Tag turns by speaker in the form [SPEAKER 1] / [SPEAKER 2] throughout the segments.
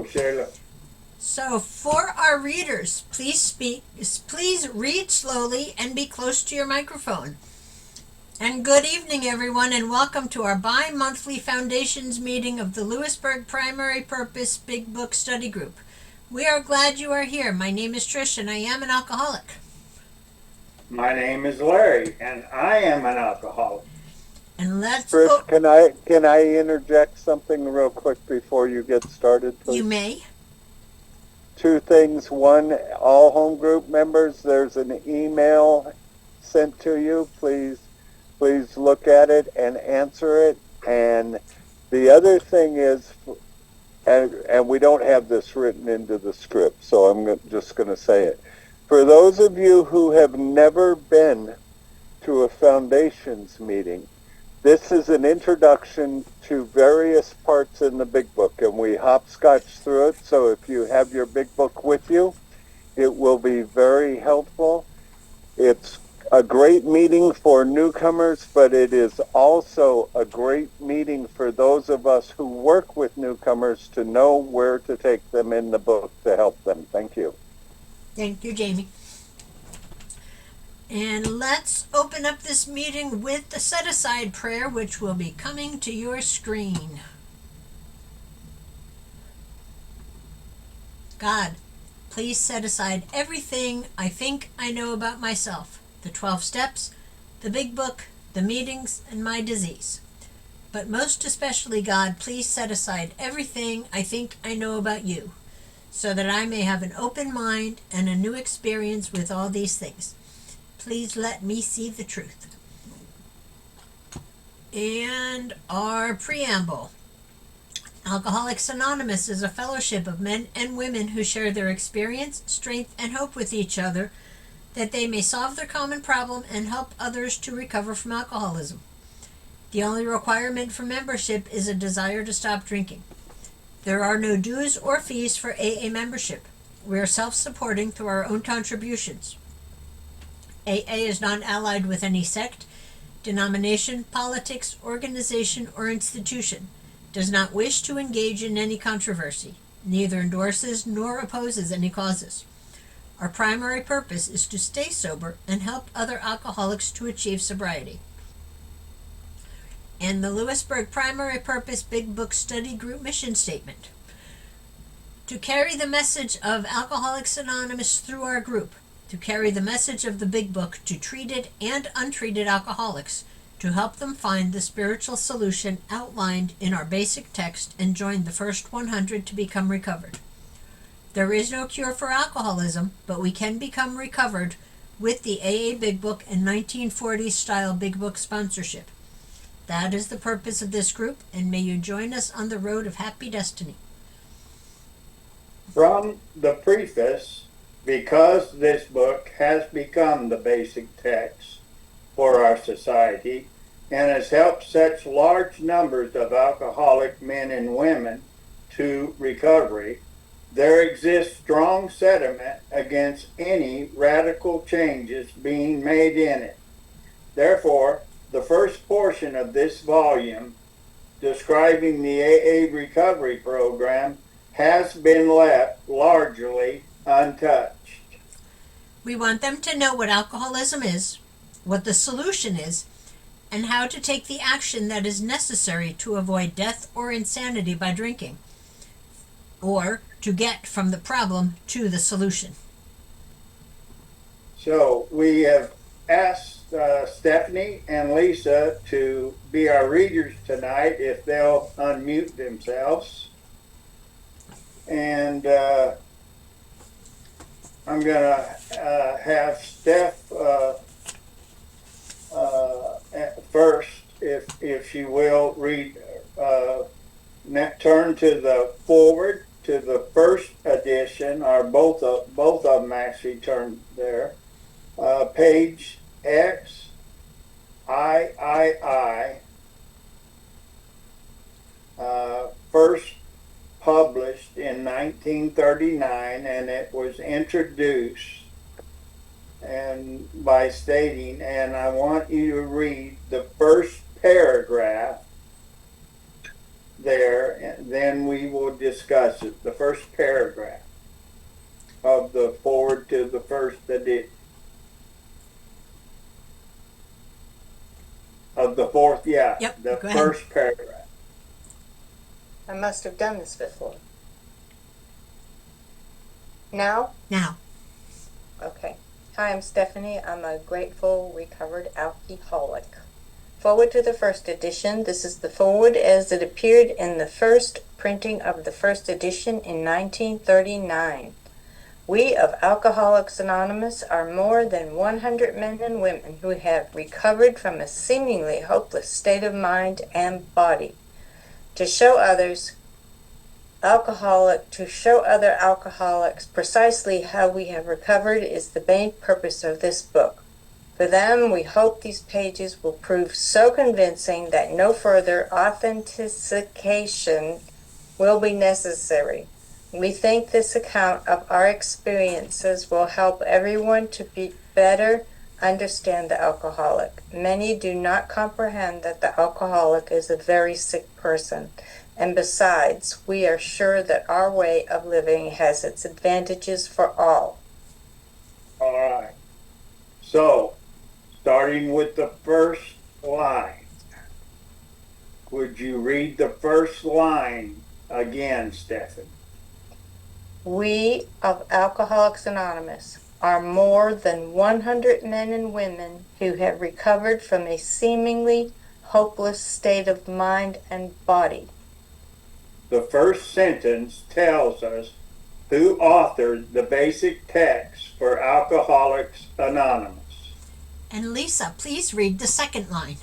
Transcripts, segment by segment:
[SPEAKER 1] go, Shayla.
[SPEAKER 2] So for our readers, please read slowly and be close to your microphone. And good evening, everyone, and welcome to our bi-monthly Foundations meeting of the Lewisburg Primary Purpose Big Book Study Group. We are glad you are here. My name is Trish, and I am an alcoholic.
[SPEAKER 1] My name is Larry, and I am an alcoholic.
[SPEAKER 2] And let's
[SPEAKER 3] Trish, can I interject something real quick before you get started, please?
[SPEAKER 2] You may.
[SPEAKER 3] Two things. One, all home group members, there's an email sent to you. Please look at it and answer it. And the other thing is, and we don't have this written into the script, so I'm just going to say it. For those of you who have never been to a Foundations meeting, this is an introduction to various parts in the Big Book, and we hopscotch through it, so if you have your Big Book with you, it will be very helpful. It's a great meeting for newcomers, but it is also a great meeting for those of us who work with newcomers to know where to take them in the book to help them. Thank you.
[SPEAKER 2] Thank you, Jamie. And let's open up this meeting with the set-aside prayer, which will be coming to your screen. God, please set aside everything I think I know about myself, the 12 steps, the Big Book, the meetings, and my disease. But most especially, God, please set aside everything I think I know about you, so that I may have an open mind and a new experience with all these things. Please let me see the truth. And our preamble. Alcoholics Anonymous is a fellowship of men and women who share their experience, strength, and hope with each other, that they may solve their common problem and help others to recover from alcoholism. The only requirement for membership is a desire to stop drinking. There are no dues or fees for AA membership. We are self-supporting through our own contributions. AA is not allied with any sect, denomination, politics, organization, or institution, does not wish to engage in any controversy, neither endorses nor opposes any causes. Our primary purpose is to stay sober and help other alcoholics to achieve sobriety. And the Lewisburg Primary Purpose Big Book Study Group mission statement. To carry the message of Alcoholics Anonymous through our group, to carry the message of the Big Book to treated and untreated alcoholics, to help them find the spiritual solution outlined in our basic text and join the first 100 to become recovered. There is no cure for alcoholism, but we can become recovered with the AA Big Book and 1940s style Big Book sponsorship. That is the purpose of this group, and may you join us on the road of happy destiny.
[SPEAKER 1] From the preface, because this book has become the basic text for our society and has helped such large numbers of alcoholic men and women to recovery, there exists strong sentiment against any radical changes being made in it. Therefore, the first portion of this volume, describing the AA recovery program, has been left largely untouched.
[SPEAKER 2] We want them to know what alcoholism is, what the solution is, and how to take the action that is necessary to avoid death or insanity by drinking, or to get from the problem to the solution.
[SPEAKER 1] So we have asked Stephanie and Lisa to be our readers tonight, if they'll unmute themselves. And I'm going to have Steph first, if she will, read, turn to the forward to the first edition, or both of them actually turned there. Page X, I, first published in 1939, and it was introduced and by stating, and I want you to read the first paragraph there, and then we will discuss it. The first paragraph of the forward to the first edition. Of the fourth, yeah.
[SPEAKER 2] Yep,
[SPEAKER 1] The
[SPEAKER 2] go ahead.
[SPEAKER 1] first paragraph.
[SPEAKER 4] I must have done this before. Now?
[SPEAKER 2] Now,
[SPEAKER 4] Okay. Hi, I'm Stephanie. I'm a grateful, recovered alcoholic. Forward to the first edition. This is the forward as it appeared in the first printing of the first edition in 1939. We of Alcoholics Anonymous are more than 100 men and women who have recovered from a seemingly hopeless state of mind and body. To show other alcoholics precisely how we have recovered is the main purpose of this book. For them, we hope these pages will prove so convincing that no further authentication will be necessary. We think this account of our experiences will help everyone to better understand the alcoholic. Many do not comprehend that the alcoholic is a very sick person. And besides, we are sure that our way of living has its advantages for all.
[SPEAKER 1] All right. So, starting with the first line. Would you read the first line again, Stephen?
[SPEAKER 4] We of Alcoholics Anonymous are more than 100 men and women who have recovered from a seemingly hopeless state of mind and body.
[SPEAKER 1] The first sentence tells us who authored the basic text for Alcoholics Anonymous.
[SPEAKER 2] and Lisa, please read the second line.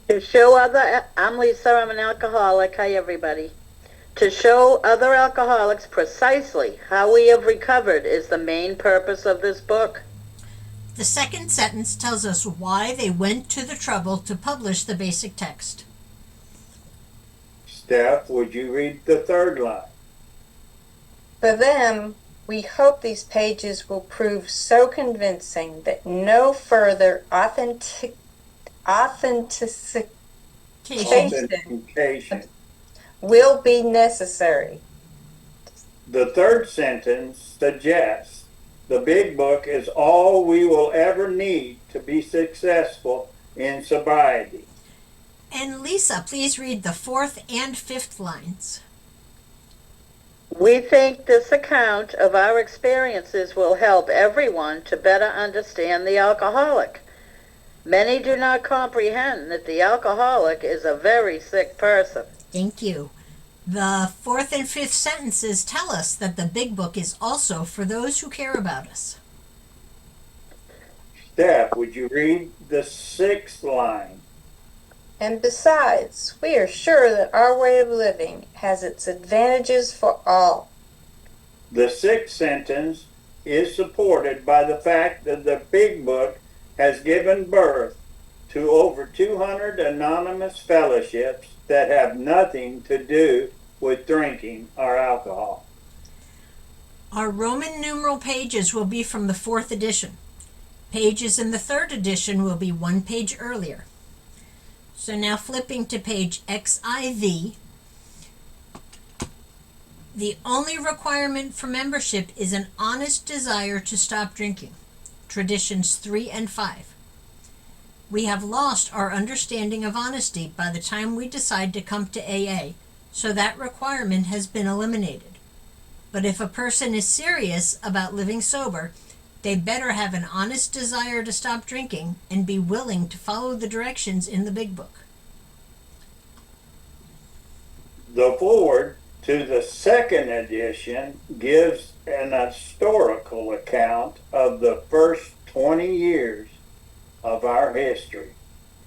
[SPEAKER 5] I'm Lisa, I'm an alcoholic. Hi, everybody. To show other alcoholics precisely how we have recovered is the main purpose of this book.
[SPEAKER 2] The second sentence tells us why they went to the trouble to publish the basic text.
[SPEAKER 1] Steph, would you read the third line?
[SPEAKER 4] For them, we hope these pages will prove so convincing that no further authentication
[SPEAKER 1] Authentication.
[SPEAKER 4] will be necessary.
[SPEAKER 1] The third sentence suggests the big book is all we will ever need to be successful in sobriety.
[SPEAKER 2] And Lisa, please read the fourth and fifth lines.
[SPEAKER 5] We think this account of our experiences will help everyone to better understand the alcoholic. Many do not comprehend that the alcoholic is a very sick person.
[SPEAKER 2] Thank you. The fourth and fifth sentences tell us that the big book is also for those who care about us.
[SPEAKER 1] Steph, would you read the sixth line?
[SPEAKER 4] And besides, we are sure that our way of living has its advantages for all.
[SPEAKER 1] The sixth sentence is supported by the fact that the big book has given birth to over 200 anonymous fellowships that have nothing to do with drinking or alcohol.
[SPEAKER 2] Our Roman numeral pages will be from the fourth edition. Pages in the third edition will be one page earlier. So now flipping to page XIV, the only requirement for membership is an honest desire to stop drinking. Traditions 3 and 5. We have lost our understanding of honesty by the time we decide to come to AA, so that requirement has been eliminated. But if a person is serious about living sober, they better have an honest desire to stop drinking and be willing to follow the directions in the big book.
[SPEAKER 1] The foreword to the second edition gives an historical account of the first 20 years of our history.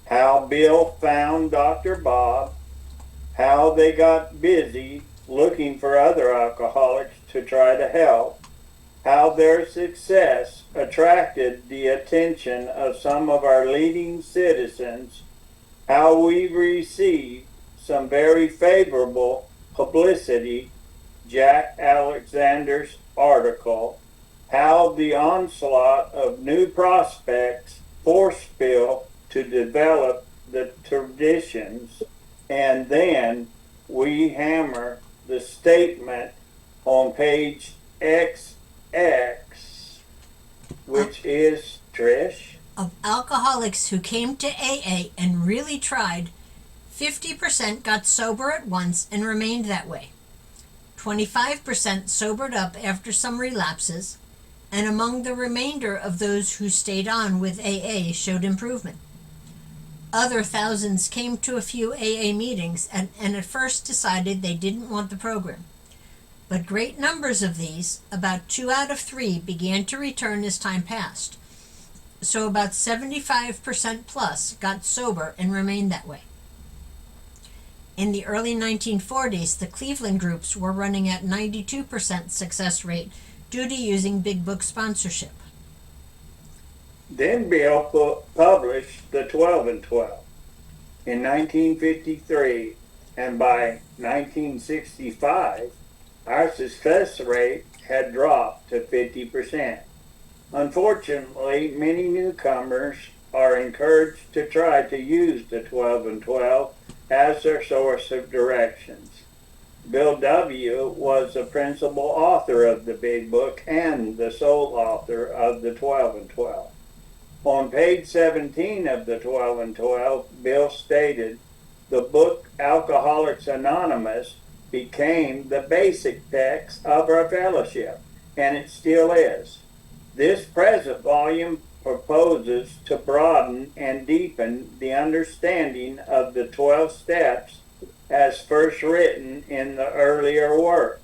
[SPEAKER 1] How Bill found Dr. Bob, how they got busy looking for other alcoholics to try to help, how their success attracted the attention of some of our leading citizens, how we received some very favorable publicity, Jack Alexander's article, how the onslaught of new prospects forced Bill to develop the traditions And then we hammer the statement on page XX, which is, Trish?
[SPEAKER 2] Of alcoholics who came to AA and really tried, 50% got sober at once and remained that way. 25% sobered up after some relapses, and among the remainder of those who stayed on with AA showed improvement. Other thousands came to a few AA meetings and at first decided they didn't want the program. But great numbers of these, about 2 out of 3, began to return as time passed. So about 75% plus got sober and remained that way. In the early 1940s, the Cleveland groups were running at 92% success rate due to using big book sponsorship.
[SPEAKER 1] Then Bill published the 12 and 12 in 1953, and by 1965, our success rate had dropped to 50%. Unfortunately, many newcomers are encouraged to try to use the 12 and 12 as their source of directions. Bill W. was the principal author of the Big Book and the sole author of the 12 and 12. On page 17 of the 12 and 12, Bill stated, the book Alcoholics Anonymous became the basic text of our fellowship, and it still is. This present volume proposes to broaden and deepen the understanding of the 12 steps as first written in the earlier work.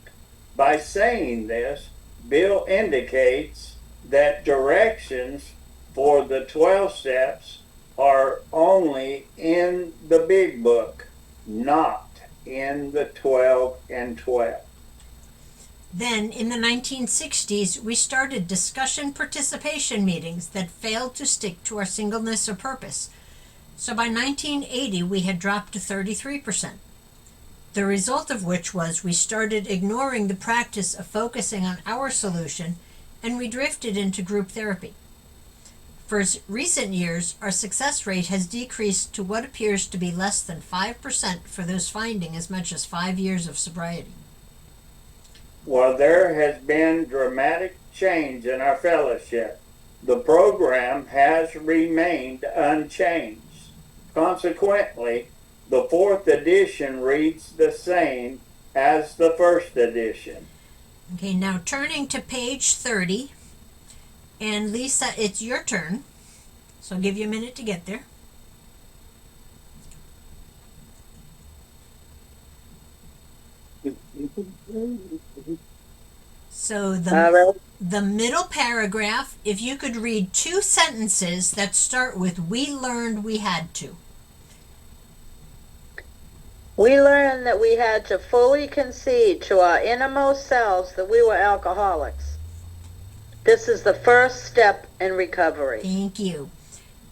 [SPEAKER 1] By saying this, Bill indicates that directions for the 12 steps are only in the Big Book, not in the 12 and 12.
[SPEAKER 2] Then, in the 1960s, we started discussion participation meetings that failed to stick to our singleness of purpose. So by 1980, we had dropped to 33%. The result of which was we started ignoring the practice of focusing on our solution, and we drifted into group therapy. For recent years, our success rate has decreased to what appears to be less than 5% for those finding as much as 5 years of sobriety.
[SPEAKER 1] While there has been dramatic change in our fellowship, the program has remained unchanged. Consequently, the 4th edition reads the same as the 1st edition.
[SPEAKER 2] Okay, now turning to page 30, and Lisa, it's your turn, so I'll give you a minute to get there. So the middle paragraph, if you could read 2 sentences that start with, we learned we had to.
[SPEAKER 5] We learned that we had to fully concede to our innermost selves that we were alcoholics. This is the first step in recovery.
[SPEAKER 2] Thank you.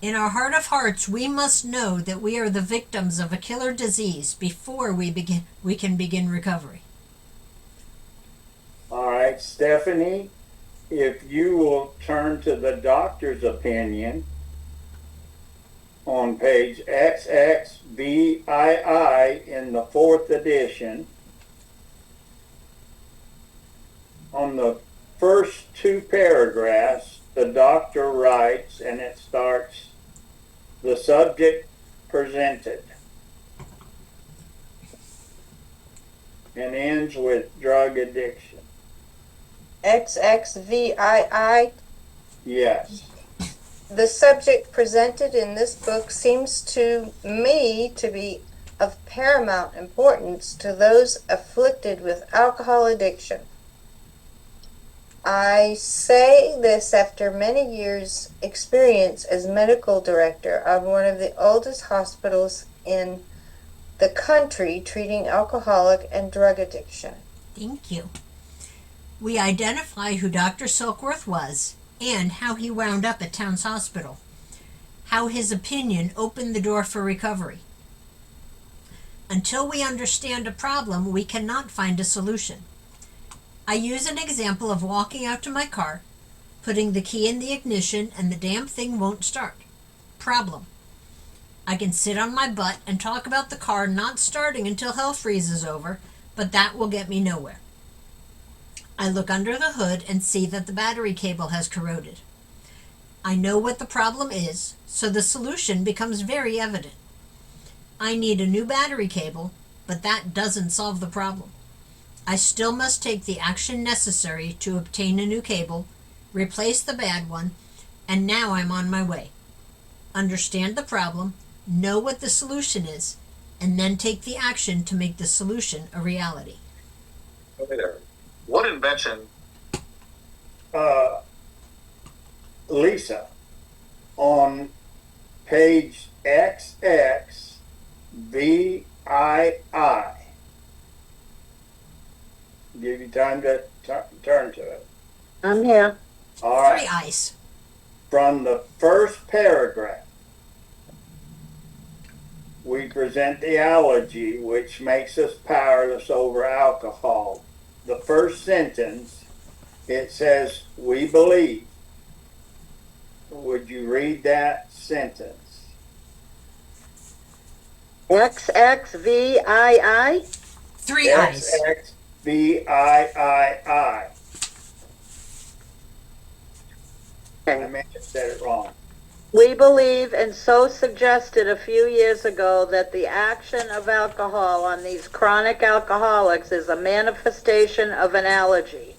[SPEAKER 2] In our heart of hearts, we must know that we are the victims of a killer disease before we can begin recovery.
[SPEAKER 1] All right, Stephanie, if you will turn to the doctor's opinion on page XXVII in the 4th edition. On the first 2 paragraphs, the doctor writes, and it starts, the subject presented, and ends with drug addiction.
[SPEAKER 4] XXVII.
[SPEAKER 1] Yes.
[SPEAKER 4] The subject presented in this book seems to me to be of paramount importance to those afflicted with alcohol addiction. I say this after many years' experience as medical director of one of the oldest hospitals in the country treating alcoholic and drug addiction.
[SPEAKER 2] Thank you. We identify who Dr. Silkworth was and how he wound up at Towns Hospital, how his opinion opened the door for recovery. Until we understand a problem, we cannot find a solution. I use an example of walking out to my car, putting the key in the ignition, and the damn thing won't start. Problem. I can sit on my butt and talk about the car not starting until hell freezes over, but that will get me nowhere. I look under the hood and see that the battery cable has corroded. I know what the problem is, so the solution becomes very evident. I need a new battery cable, but that doesn't solve the problem. I still must take the action necessary to obtain a new cable, replace the bad one, and now I'm on my way. Understand the problem, know what the solution is, and then take the action to make the solution a reality.
[SPEAKER 6] Hey there. What invention?
[SPEAKER 1] Lisa, on page XXVII, give you time to turn to it.
[SPEAKER 5] I'm here.
[SPEAKER 1] All right.
[SPEAKER 2] 3 ice.
[SPEAKER 1] From the first paragraph, we present the allergy which makes us powerless over alcohol. The first sentence, it says, we believe. Would you read that sentence?
[SPEAKER 5] XXVII?
[SPEAKER 2] 3 ice.
[SPEAKER 1] XXVIII. I may have said it wrong.
[SPEAKER 5] We believe and so suggested a few years ago that the action of alcohol on these chronic alcoholics is a manifestation of an allergy,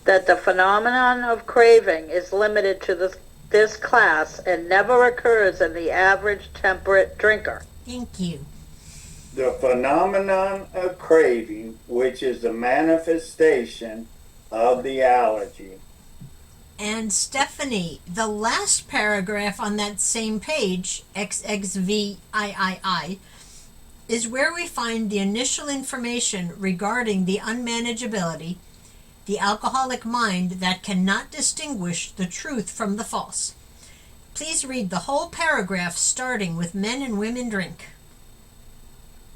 [SPEAKER 5] that the phenomenon of craving is limited to this class and never occurs in the average temperate drinker.
[SPEAKER 2] Thank you.
[SPEAKER 1] The phenomenon of craving, which is the manifestation of the allergy.
[SPEAKER 2] And Stephanie, the last paragraph on that same page, XXVIII, is where we find the initial information regarding the unmanageability, the alcoholic mind that cannot distinguish the truth from the false. Please read the whole paragraph starting with men and women drink.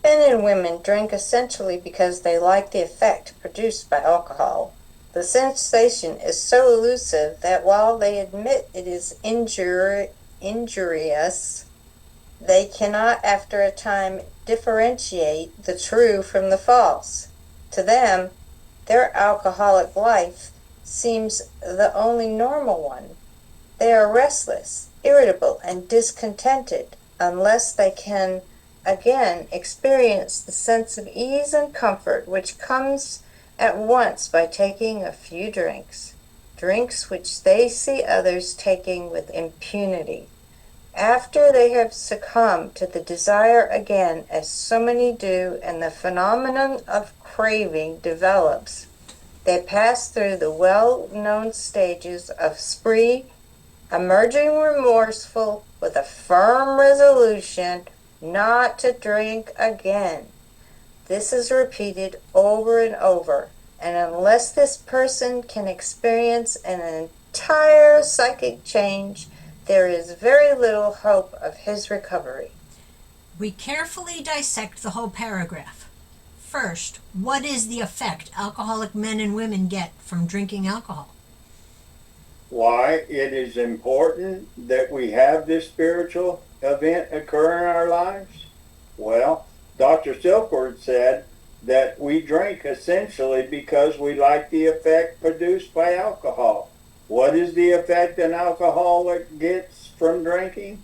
[SPEAKER 4] Men and women drink essentially because they like the effect produced by alcohol. The sensation is so elusive that while they admit it is injurious, they cannot after a time differentiate the true from the false. To them, their alcoholic life seems the only normal one. They are restless, irritable, and discontented unless they can again experience the sense of ease and comfort which comes at once by taking a few drinks which they see others taking with impunity. After they have succumbed to the desire again, as so many do, and the phenomenon of craving develops, they pass through the well-known stages of spree, emerging remorseful with a firm resolution not to drink again. This is repeated over and over, and unless this person can experience an entire psychic change, there is very little hope of his recovery.
[SPEAKER 2] We carefully dissect the whole paragraph. First, what is the effect alcoholic men and women get from drinking alcohol?
[SPEAKER 1] Why it is important that we have this spiritual event occur in our lives? Well, Dr. Silkworth said that we drink essentially because we like the effect produced by alcohol. What is the effect an alcoholic gets from drinking?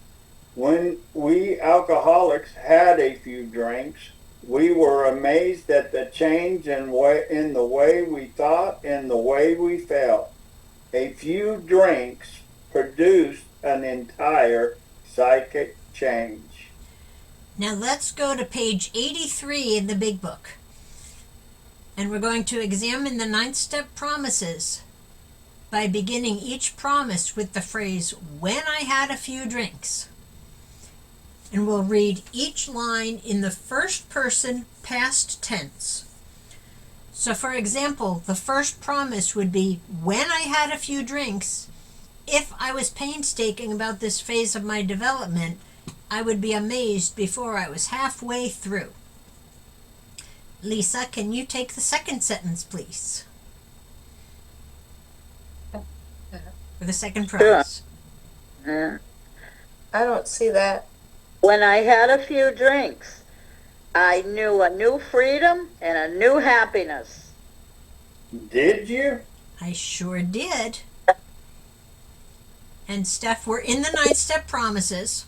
[SPEAKER 1] When we alcoholics had a few drinks, we were amazed at the change in the way we thought and the way we felt. A few drinks produced an entire psychic change.
[SPEAKER 2] Now let's go to page 83 in the Big Book. And we're going to examine the 9-step promises by beginning each promise with the phrase, when I had a few drinks. And we'll read each line in the first person past tense. So for example, the first promise would be, when I had a few drinks, if I was painstaking about this phase of my development, I would be amazed before I was halfway through. Lisa, can you take the second sentence, please? For the second promise.
[SPEAKER 5] Yeah.
[SPEAKER 4] I don't see that.
[SPEAKER 5] When I had a few drinks, I knew a new freedom and a new happiness.
[SPEAKER 1] Did you?
[SPEAKER 2] I sure did. And Steph, we're in the 9-step promises.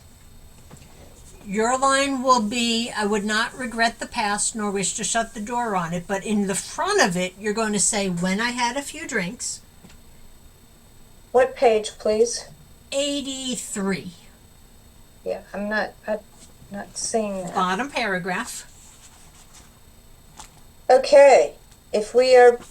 [SPEAKER 2] Your line will be, I would not regret the past nor wish to shut the door on it. But in the front of it, you're going to say, when I had a few drinks.
[SPEAKER 4] What page, please?
[SPEAKER 2] 83.
[SPEAKER 4] Yeah, I'm not seeing that.
[SPEAKER 2] Bottom paragraph.
[SPEAKER 4] Okay, if we are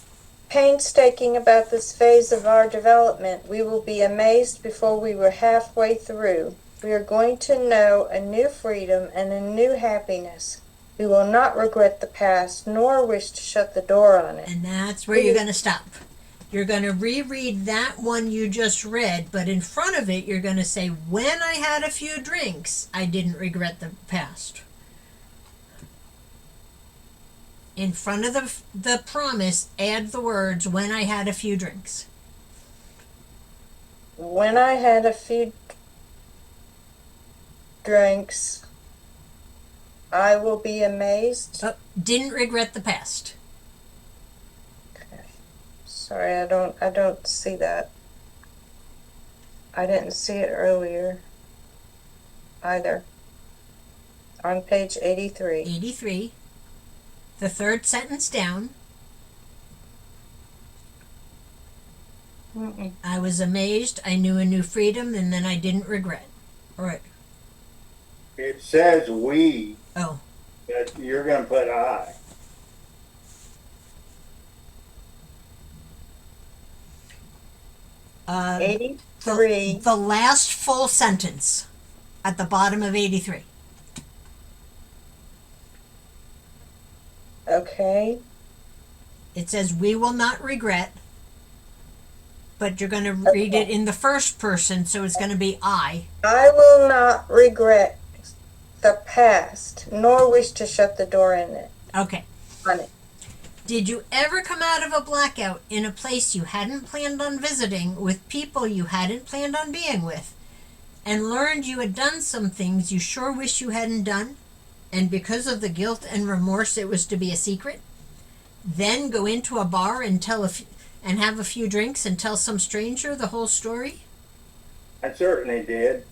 [SPEAKER 4] painstaking about this phase of our development, we will be amazed before we were halfway through. We are going to know a new freedom and a new happiness. We will not regret the past, nor wish to shut the door on it.
[SPEAKER 2] And that's where you're going to stop. You're going to reread that one you just read, but in front of it, you're going to say, when I had a few drinks, I didn't regret the past. In front of the promise, add the words, when I had a few drinks.
[SPEAKER 4] When I had a few drinks, I will be amazed.
[SPEAKER 2] Oh, didn't regret the past.
[SPEAKER 4] Okay. Sorry, I don't see that. I didn't see it earlier either. On page 83.
[SPEAKER 2] 83. The third sentence down.
[SPEAKER 4] Mm-mm.
[SPEAKER 2] I was amazed, I knew a new freedom, and then I didn't regret. All right.
[SPEAKER 1] It says we,
[SPEAKER 2] Oh,
[SPEAKER 1] but you're going to put I.
[SPEAKER 2] the
[SPEAKER 4] 83.
[SPEAKER 2] the last full sentence at the bottom of 83.
[SPEAKER 4] Okay.
[SPEAKER 2] It says, we will not regret, but you're going to read it in the first person, so it's going to be I.
[SPEAKER 4] I will not regret the past, nor wish to shut the door on it.
[SPEAKER 2] Okay. Did you ever come out of a blackout in a place you hadn't planned on visiting with people you hadn't planned on being with, and learned you had done some things you sure wish you hadn't done, and because of the guilt and remorse it was to be a secret? Then go into a bar and and have a few drinks and tell some stranger the whole story?
[SPEAKER 1] I certainly did.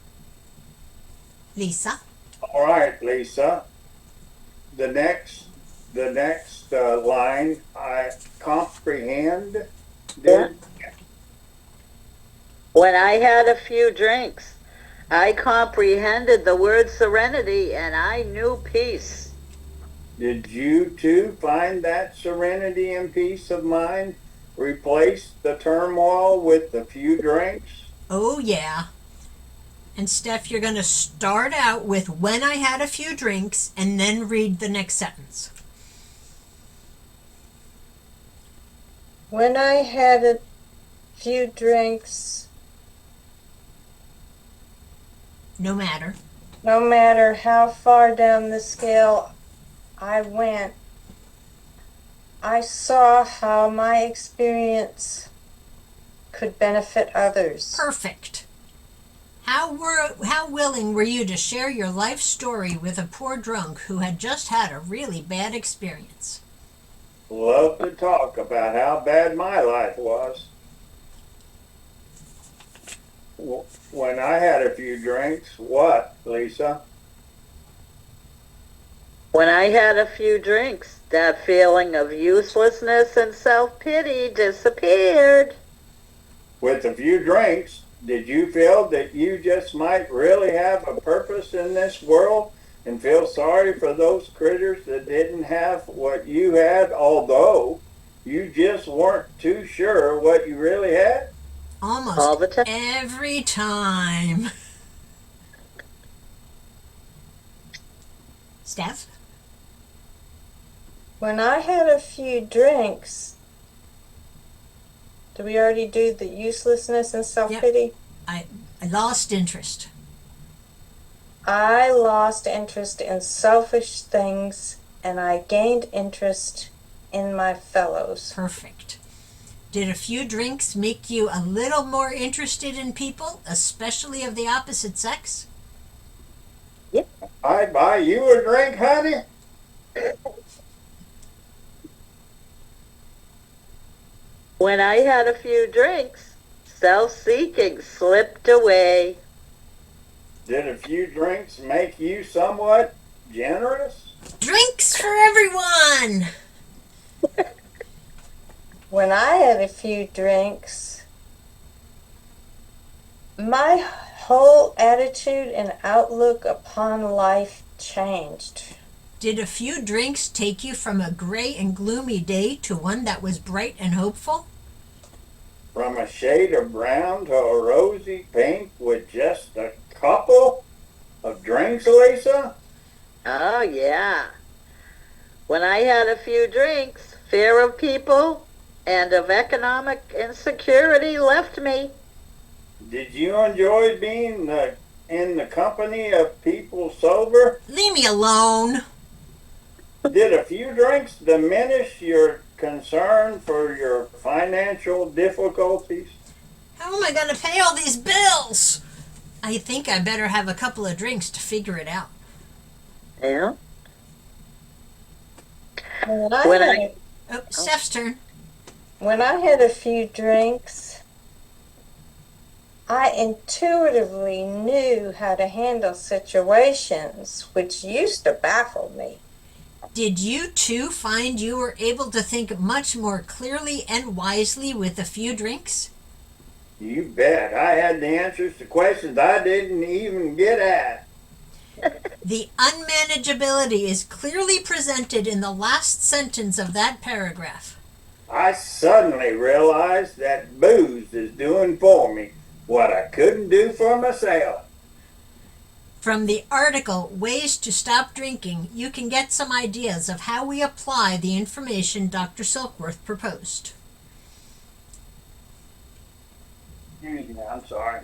[SPEAKER 2] Lisa?
[SPEAKER 1] All right, Lisa. The next line, I comprehend.
[SPEAKER 5] When I had a few drinks, I comprehended the word serenity and I knew peace.
[SPEAKER 1] Did you too find that serenity and peace of mind? Replace the turmoil with the few drinks?
[SPEAKER 2] Oh, yeah. And Steph, you're going to start out with when I had a few drinks and then read the next sentence.
[SPEAKER 4] When I had a few drinks,
[SPEAKER 2] No matter.
[SPEAKER 4] no matter how far down the scale I went, I saw how my experience could benefit others.
[SPEAKER 2] Perfect. How willing were you to share your life story with a poor drunk who had just had a really bad experience?
[SPEAKER 1] Love to talk about how bad my life was. When I had a few drinks, what, Lisa?
[SPEAKER 5] When I had a few drinks, that feeling of uselessness and self-pity disappeared.
[SPEAKER 1] With a few drinks, did you feel that you just might really have a purpose in this world and feel sorry for those critters that didn't have what you had, although you just weren't too sure what you really had?
[SPEAKER 2] Almost
[SPEAKER 5] All the time.
[SPEAKER 2] every time. Steph?
[SPEAKER 4] When I had a few drinks, did we already do the uselessness and self-pity?
[SPEAKER 2] I lost interest.
[SPEAKER 4] I lost interest in selfish things and I gained interest in my fellows.
[SPEAKER 2] Perfect. Did a few drinks make you a little more interested in people, especially of the opposite sex?
[SPEAKER 1] I buy you a drink, honey?
[SPEAKER 5] When I had a few drinks, self-seeking slipped away.
[SPEAKER 1] Did a few drinks make you somewhat generous?
[SPEAKER 2] Drinks for everyone!
[SPEAKER 4] When I had a few drinks, my whole attitude and outlook upon life changed.
[SPEAKER 2] Did a few drinks take you from a gray and gloomy day to one that was bright and hopeful?
[SPEAKER 1] From a shade of brown to a rosy pink with just a couple of drinks, Lisa?
[SPEAKER 5] Oh, yeah. When I had a few drinks, fear of people and of economic insecurity left me.
[SPEAKER 1] Did you enjoy being in the company of people sober?
[SPEAKER 2] Leave me alone!
[SPEAKER 1] Did a few drinks diminish your concern for your financial difficulties?
[SPEAKER 2] How am I going to pay all these bills? I think I better have a couple of drinks to figure it out.
[SPEAKER 5] Yeah.
[SPEAKER 2] Oh, Steph's turn.
[SPEAKER 4] When I had a few drinks, I intuitively knew how to handle situations which used to baffle me.
[SPEAKER 2] Did you too find you were able to think much more clearly and wisely with a few drinks?
[SPEAKER 1] You bet. I had the answers to questions I didn't even get at.
[SPEAKER 2] The unmanageability is clearly presented in the last sentence of that paragraph.
[SPEAKER 1] I suddenly realized that booze is doing for me what I couldn't do for myself.
[SPEAKER 2] From the article, Ways to Stop Drinking, you can get some ideas of how we apply the information Dr. Silkworth proposed.
[SPEAKER 1] I'm sorry.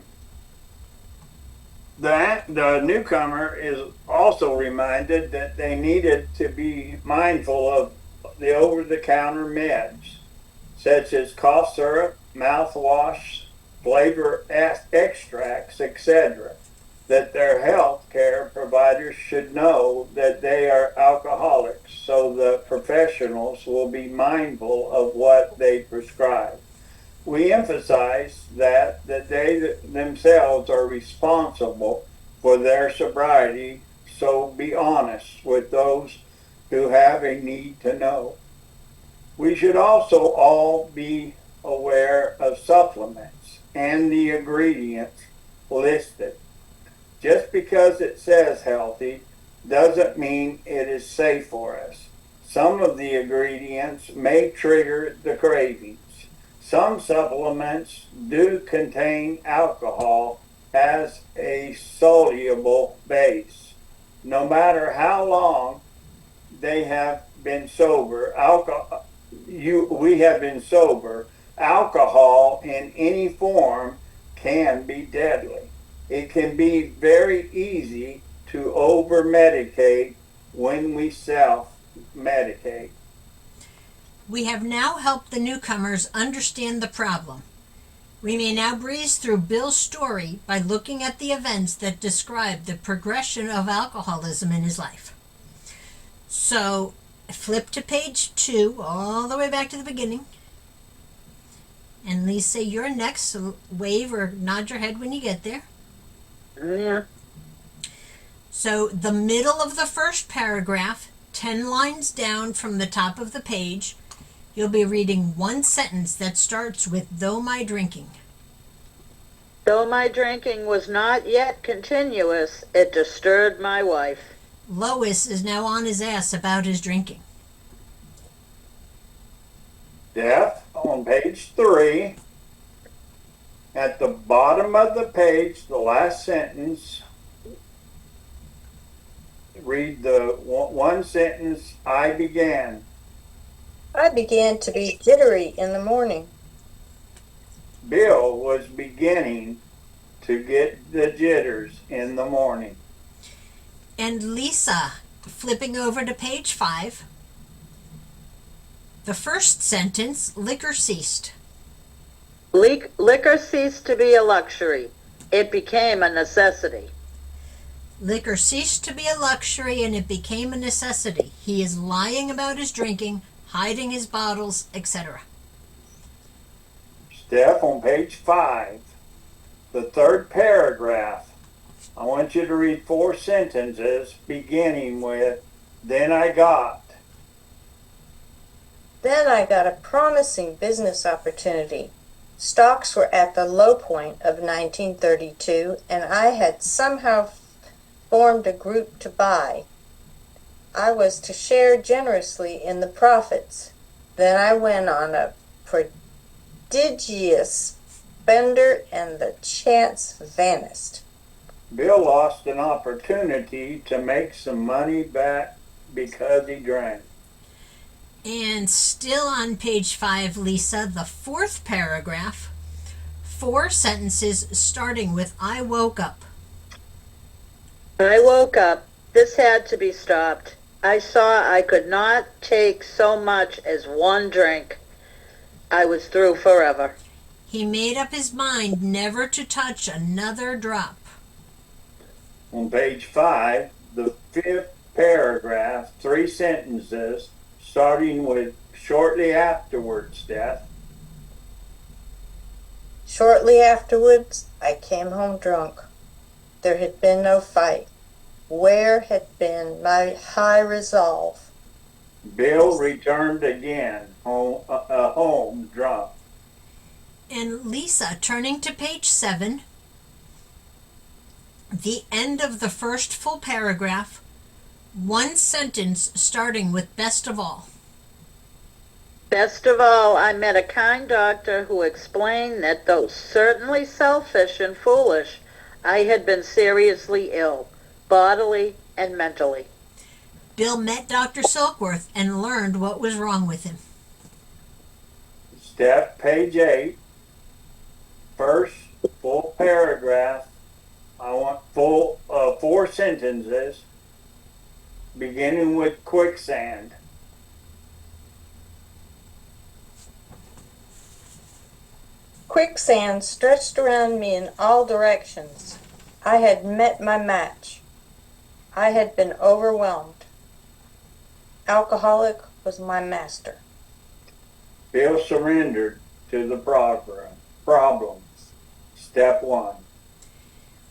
[SPEAKER 1] The newcomer is also reminded that they needed to be mindful of the over-the-counter meds, such as cough syrup, mouthwash, flavor extracts, etc., that their health care providers should know that they are alcoholics, so the professionals will be mindful of what they prescribe. We emphasize that they themselves are responsible for their sobriety, so be honest with those who have a need to know. We should also all be aware of supplements and the ingredients listed. Just because it says healthy doesn't mean it is safe for us. Some of the ingredients may trigger the cravings. Some supplements do contain alcohol as a soluble base. No matter how long they have been sober, we have been sober, alcohol in any form can be deadly. It can be very easy to over-medicate when we self-medicate.
[SPEAKER 2] We have now helped the newcomers understand the problem. We may now breeze through Bill's story by looking at the events that describe the progression of alcoholism in his life. So, flip to page 2, all the way back to the beginning. And Lisa, you're next, so wave or nod your head when you get there.
[SPEAKER 5] Yeah.
[SPEAKER 2] So, the middle of the first paragraph, 10 lines down from the top of the page, you'll be reading one sentence that starts with, though my drinking.
[SPEAKER 5] Though my drinking was not yet continuous, it disturbed my wife.
[SPEAKER 2] Lois is now on his ass about his drinking.
[SPEAKER 1] Death on page 3. At the bottom of the page, the last sentence, read the one sentence, I began
[SPEAKER 4] to be jittery in the morning.
[SPEAKER 1] Bill was beginning to get the jitters in the morning.
[SPEAKER 2] And Lisa, flipping over to page 5, the first sentence, liquor ceased.
[SPEAKER 5] Liquor ceased to be a luxury. It became a necessity.
[SPEAKER 2] Liquor ceased to be a luxury and it became a necessity. He is lying about his drinking, hiding his bottles, etc.
[SPEAKER 1] Steph, on page 5, the third paragraph, I want you to read 4 sentences beginning with, "Then I got."
[SPEAKER 4] Then I got a promising business opportunity. Stocks were at the low point of 1932, and I had somehow formed a group to buy. I was to share generously in the profits. Then I went on a prodigious bender, and the chance vanished.
[SPEAKER 1] Bill lost an opportunity to make some money back because he drank.
[SPEAKER 2] And still on page 5, Lisa, the 4th paragraph, 4 sentences starting with "I woke up."
[SPEAKER 5] I woke up. This had to be stopped. I saw I could not take so much as one drink. I was through forever.
[SPEAKER 2] He made up his mind never to touch another drop.
[SPEAKER 1] On page 5, the 5th paragraph, 3 sentences, starting with "shortly afterwards, Death."
[SPEAKER 4] Shortly afterwards, I came home drunk. There had been no fight. Where had been my high resolve?
[SPEAKER 1] Bill returned again, home drunk.
[SPEAKER 2] And Lisa, turning to page 7, the end of the first full paragraph, 1 sentence starting with "best of all."
[SPEAKER 5] Best of all, I met a kind doctor who explained that though certainly selfish and foolish, I had been seriously ill, bodily and mentally.
[SPEAKER 2] Bill met Dr. Silkworth and learned what was wrong with him.
[SPEAKER 1] Steph, page 8, first full paragraph. I want 4 sentences beginning with "quicksand."
[SPEAKER 4] Quicksand stretched around me in all directions. I had met my match. I had been overwhelmed. Alcoholic was my master.
[SPEAKER 1] Bill surrendered to the problem. Step 1.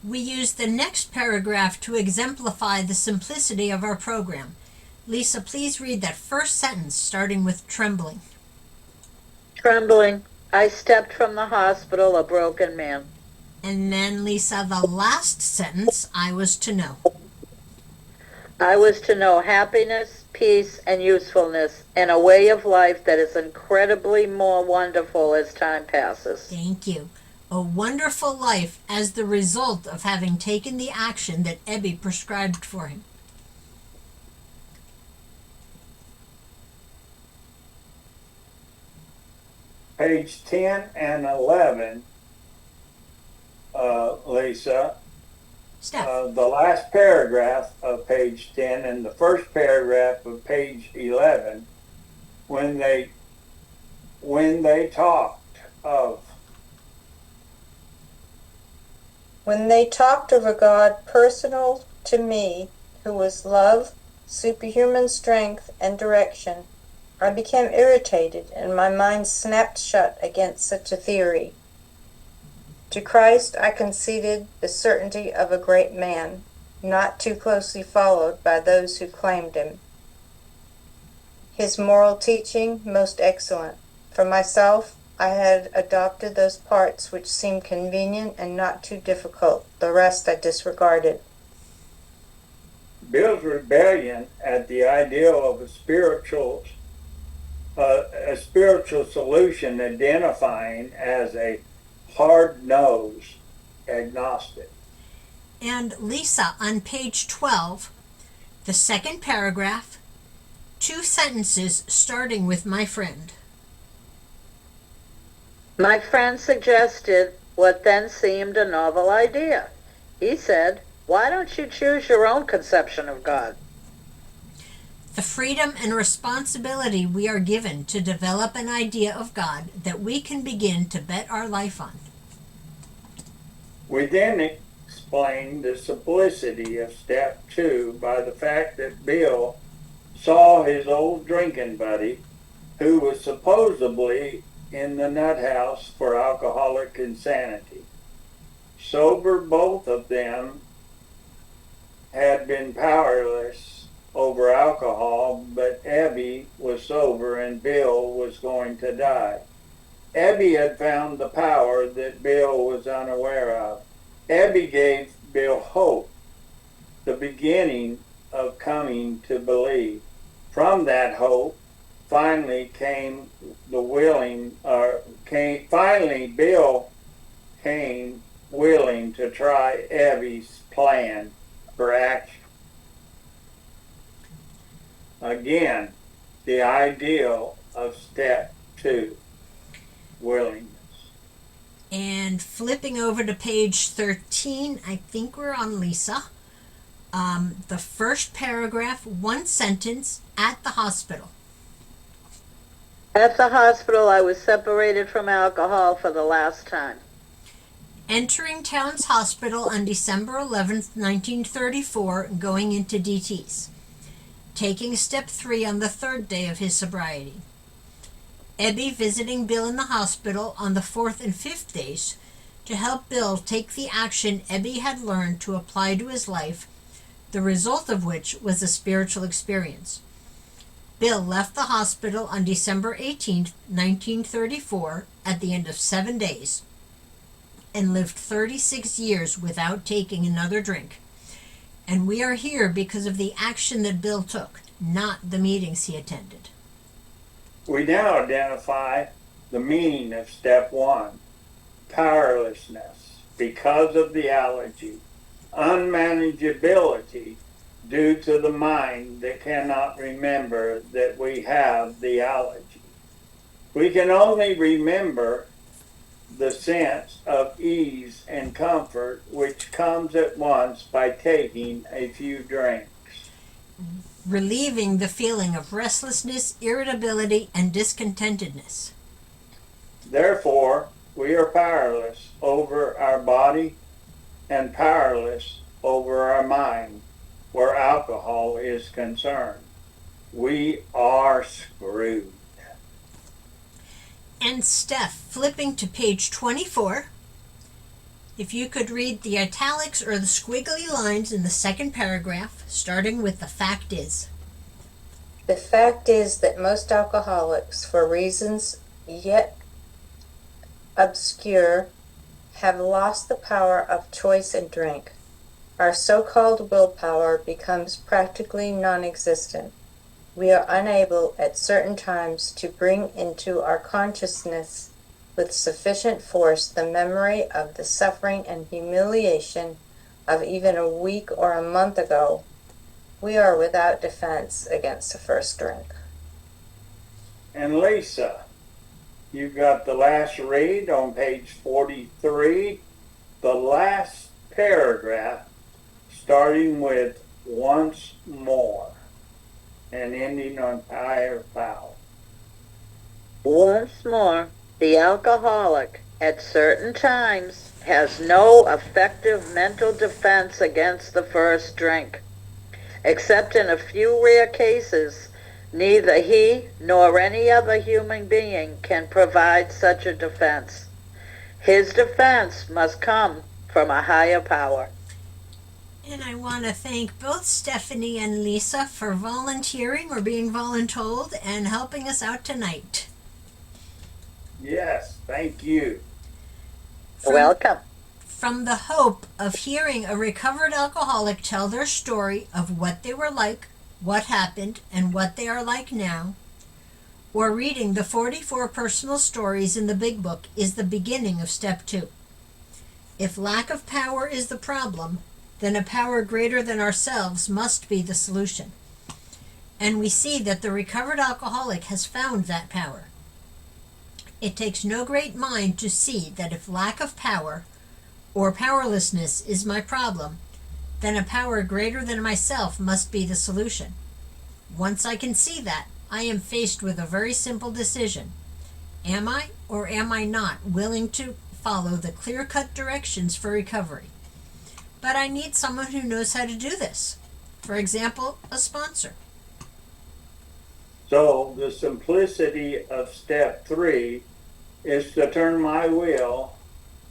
[SPEAKER 2] We use the next paragraph to exemplify the simplicity of our program. Lisa, please read that first sentence starting with "trembling."
[SPEAKER 5] Trembling, I stepped from the hospital a broken man.
[SPEAKER 2] And then, Lisa, the last sentence, "I was to know."
[SPEAKER 5] I was to know happiness, peace, and usefulness, and a way of life that is incredibly more wonderful as time passes.
[SPEAKER 2] Thank you. A wonderful life as the result of having taken the action that Ebby prescribed for him.
[SPEAKER 1] Page 10 and 11, Lisa,
[SPEAKER 2] Steph.
[SPEAKER 1] the last paragraph of page 10 and the first paragraph of page 11, when they talked of
[SPEAKER 4] a God personal to me, who was love, superhuman strength, and direction, I became irritated, and my mind snapped shut against such a theory. To Christ I conceded the certainty of a great man, not too closely followed by those who claimed him. His moral teaching most excellent. For myself, I had adopted those parts which seemed convenient and not too difficult. The rest I disregarded.
[SPEAKER 1] Bill's rebellion at the idea of a spiritual solution identifying as a hard-nosed agnostic.
[SPEAKER 2] And Lisa, on page 12, the second paragraph, 2 sentences starting with "my friend."
[SPEAKER 5] My friend suggested what then seemed a novel idea. He said, "Why don't you choose your own conception of God?"
[SPEAKER 2] The freedom and responsibility we are given to develop an idea of God that we can begin to bet our life on.
[SPEAKER 1] We then explained the simplicity of step 2 by the fact that Bill saw his old drinking buddy, who was supposedly in the nut house for alcoholic insanity. Sober, both of them had been powerless over alcohol, but Abby was sober and Bill was going to die. Abby had found the power that Bill was unaware of. Abby gave Bill hope, the beginning of coming to believe. From that hope, finally Bill came willing to try Abby's plan for action. Again, the ideal of step 2, willingness.
[SPEAKER 2] And flipping over to page 13, I think we're on Lisa. The first paragraph, one sentence, at the hospital.
[SPEAKER 5] At the hospital, I was separated from alcohol for the last time.
[SPEAKER 2] Entering Towns Hospital on December 11th, 1934, going into DTs. Taking step 3 on the third day of his sobriety. Ebby visiting Bill in the hospital on the 4th and 5th days to help Bill take the action Ebby had learned to apply to his life, the result of which was a spiritual experience. Bill left the hospital on December 18th, 1934, at the end of 7 days, and lived 36 years without taking another drink. And we are here because of the action that Bill took, not the meetings he attended.
[SPEAKER 1] We now identify the meaning of step 1, powerlessness because of the allergy, unmanageability due to the mind that cannot remember that we have the allergy. We can only remember the sense of ease and comfort which comes at once by taking a few drinks.
[SPEAKER 2] Relieving the feeling of restlessness, irritability, and discontentedness.
[SPEAKER 1] Therefore, we are powerless over our body and powerless over our mind where alcohol is concerned. We are screwed.
[SPEAKER 2] And Steph, flipping to page 24, if you could read the italics or the squiggly lines in the second paragraph, starting with the fact is.
[SPEAKER 4] The fact is that most alcoholics, for reasons yet obscure, have lost the power of choice in drink. Our so-called willpower becomes practically non-existent. We are unable at certain times to bring into our consciousness with sufficient force the memory of the suffering and humiliation of even a week or a month ago. We are without defense against the first drink.
[SPEAKER 1] And Lisa, you've got the last read on page 43, the last paragraph, starting with once more and ending on higher power.
[SPEAKER 5] Once more, the alcoholic at certain times has no effective mental defense against the first drink. Except in a few rare cases, neither he nor any other human being can provide such a defense. His defense must come from a higher power.
[SPEAKER 2] And I want to thank both Stephanie and Lisa for volunteering or being voluntold and helping us out tonight.
[SPEAKER 1] Yes, thank you.
[SPEAKER 5] Welcome.
[SPEAKER 2] From the hope of hearing a recovered alcoholic tell their story of what they were like, what happened, and what they are like now, or reading the 44 personal stories in the Big Book is the beginning of step 2. If lack of power is the problem, then a power greater than ourselves must be the solution. And we see that the recovered alcoholic has found that power. It takes no great mind to see that if lack of power or powerlessness is my problem, then a power greater than myself must be the solution. Once I can see that, I am faced with a very simple decision. Am I or am I not willing to follow the clear-cut directions for recovery? but I need someone who knows how to do this. For example, a sponsor.
[SPEAKER 1] So the simplicity of step 3 is to turn my will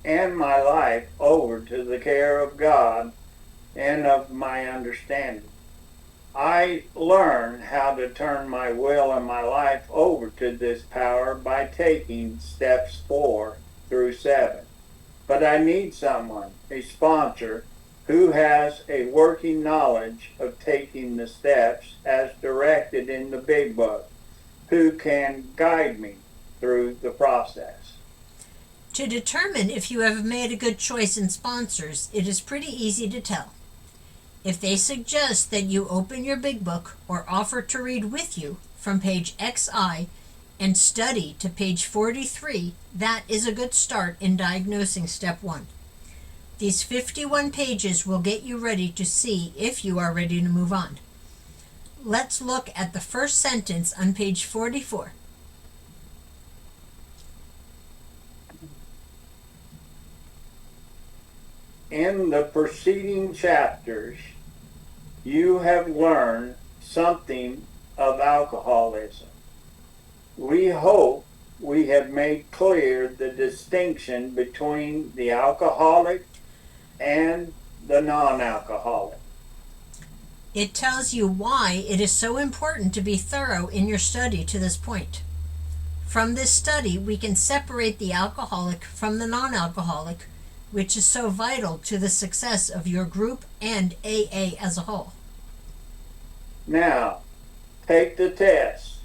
[SPEAKER 1] and my life over to the care of God and of my understanding. I learn how to turn my will and my life over to this power by taking steps 4 through 7. But I need someone, a sponsor, who has a working knowledge of taking the steps as directed in the big book, who can guide me through the process.
[SPEAKER 2] To determine if you have made a good choice in sponsors, it is pretty easy to tell. If they suggest that you open your big book or offer to read with you from page XI and study to page 43, that is a good start in diagnosing step 1. These 51 pages will get you ready to see if you are ready to move on. Let's look at the first sentence on page 44.
[SPEAKER 1] In the preceding chapters, you have learned something of alcoholism. We hope we have made clear the distinction between the alcoholic and the non-alcoholic.
[SPEAKER 2] It tells you why it is so important to be thorough in your study to this point. From this study, we can separate the alcoholic from the non-alcoholic, which is so vital to the success of your group and AA as a whole.
[SPEAKER 1] Now, take the test.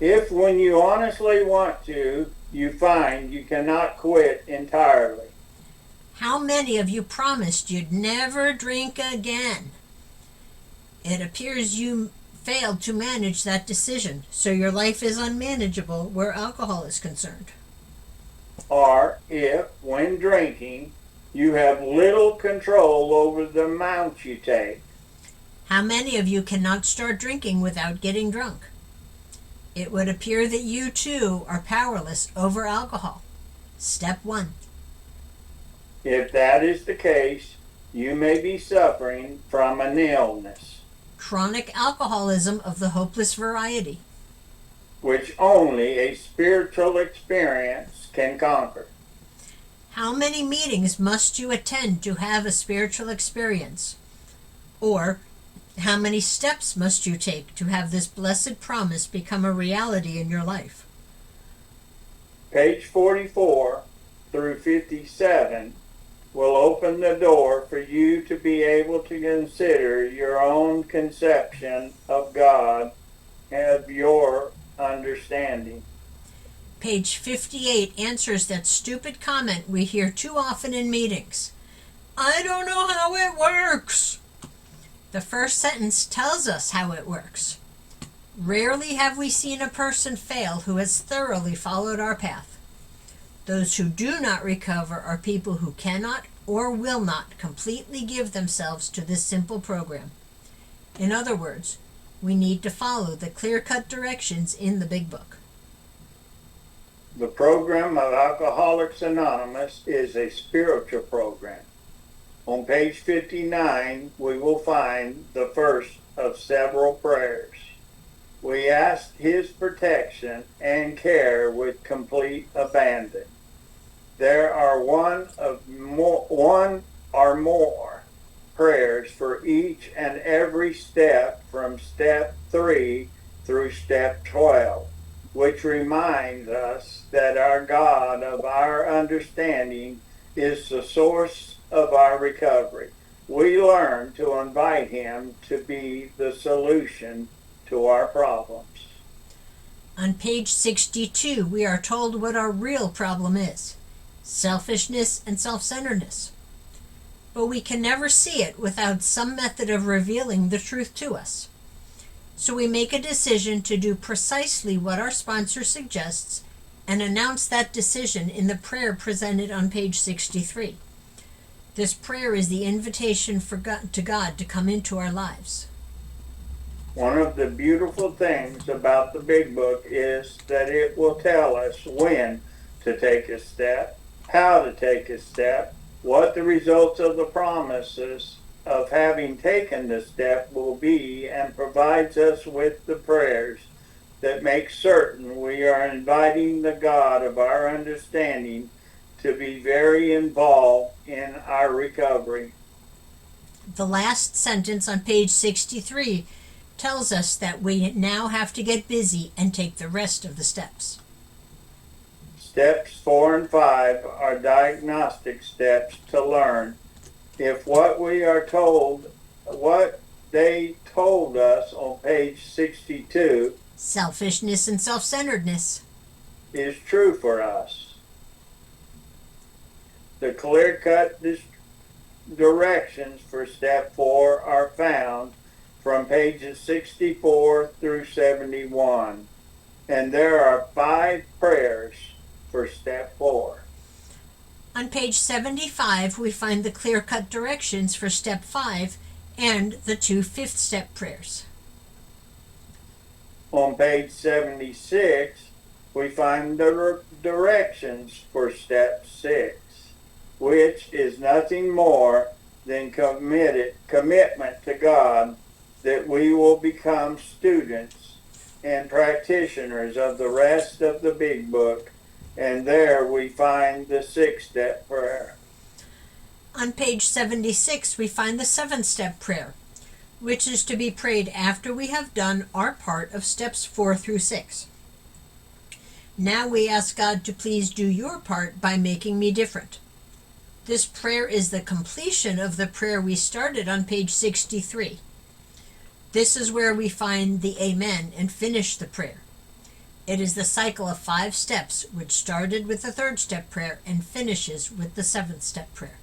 [SPEAKER 1] If when you honestly want to, you find you cannot quit entirely.
[SPEAKER 2] How many of you promised you'd never drink again? It appears you failed to manage that decision, so your life is unmanageable where alcohol is concerned.
[SPEAKER 1] Or if, when drinking, you have little control over the amount you take.
[SPEAKER 2] How many of you cannot start drinking without getting drunk? It would appear that you too are powerless over alcohol. Step 1.
[SPEAKER 1] If that is the case, you may be suffering from an illness,
[SPEAKER 2] Chronic alcoholism of the hopeless variety.
[SPEAKER 1] which only a spiritual experience can conquer.
[SPEAKER 2] How many meetings must you attend to have a spiritual experience? Or, how many steps must you take to have this blessed promise become a reality in your life?
[SPEAKER 1] Page 44 through 57 will open the door for you to be able to consider your own conception of God and of your understanding.
[SPEAKER 2] Page 58 answers that stupid comment we hear too often in meetings. I don't know how it works. The first sentence tells us how it works. Rarely have we seen a person fail who has thoroughly followed our path. Those who do not recover are people who cannot or will not completely give themselves to this simple program. In other words, we need to follow the clear-cut directions in the Big Book.
[SPEAKER 1] The program of Alcoholics Anonymous is a spiritual program. On page 59, we will find the first of several prayers. We ask His protection and care with complete abandon. There are one or more prayers for each and every step from step 3 through step 12, which reminds us that our God of our understanding is the source of our recovery. We learn to invite Him to be the solution to our problems.
[SPEAKER 2] On page 62, we are told what our real problem is: selfishness and self-centeredness. But we can never see it without some method of revealing the truth to us. So we make a decision to do precisely what our sponsor suggests and announce that decision in the prayer presented on page 63. This prayer is the invitation to God to come into our lives.
[SPEAKER 1] One of the beautiful things about the Big Book is that it will tell us when to take a step, how to take a step, what the results of the promises of having taken the step will be, and provides us with the prayers that make certain we are inviting the God of our understanding to be very involved in our recovery.
[SPEAKER 2] The last sentence on page 63 tells us that we now have to get busy and take the rest of the steps.
[SPEAKER 1] Steps 4 and 5 are diagnostic steps to learn if what they told us on page 62
[SPEAKER 2] Selfishness and self-centeredness.
[SPEAKER 1] is true for us. The clear-cut directions for step 4 are found from pages 64 through 71, and there are 5 prayers for step 4.
[SPEAKER 2] On page 75, we find the clear-cut directions for step 5 and the 2 fifth step prayers.
[SPEAKER 1] On page 76, we find the directions for step 6, which is nothing more than commitment to God that we will become students and practitioners of the rest of the big book, and there we find the 6-step prayer.
[SPEAKER 2] On page 76, we find the 7-step prayer, which is to be prayed after we have done our part of steps 4 through 6. Now we ask God to please do your part by making me different. This prayer is the completion of the prayer we started on page 63. This is where we find the Amen and finish the prayer. It is the cycle of 5 steps, which started with the 3rd step prayer and finishes with the 7th step prayer.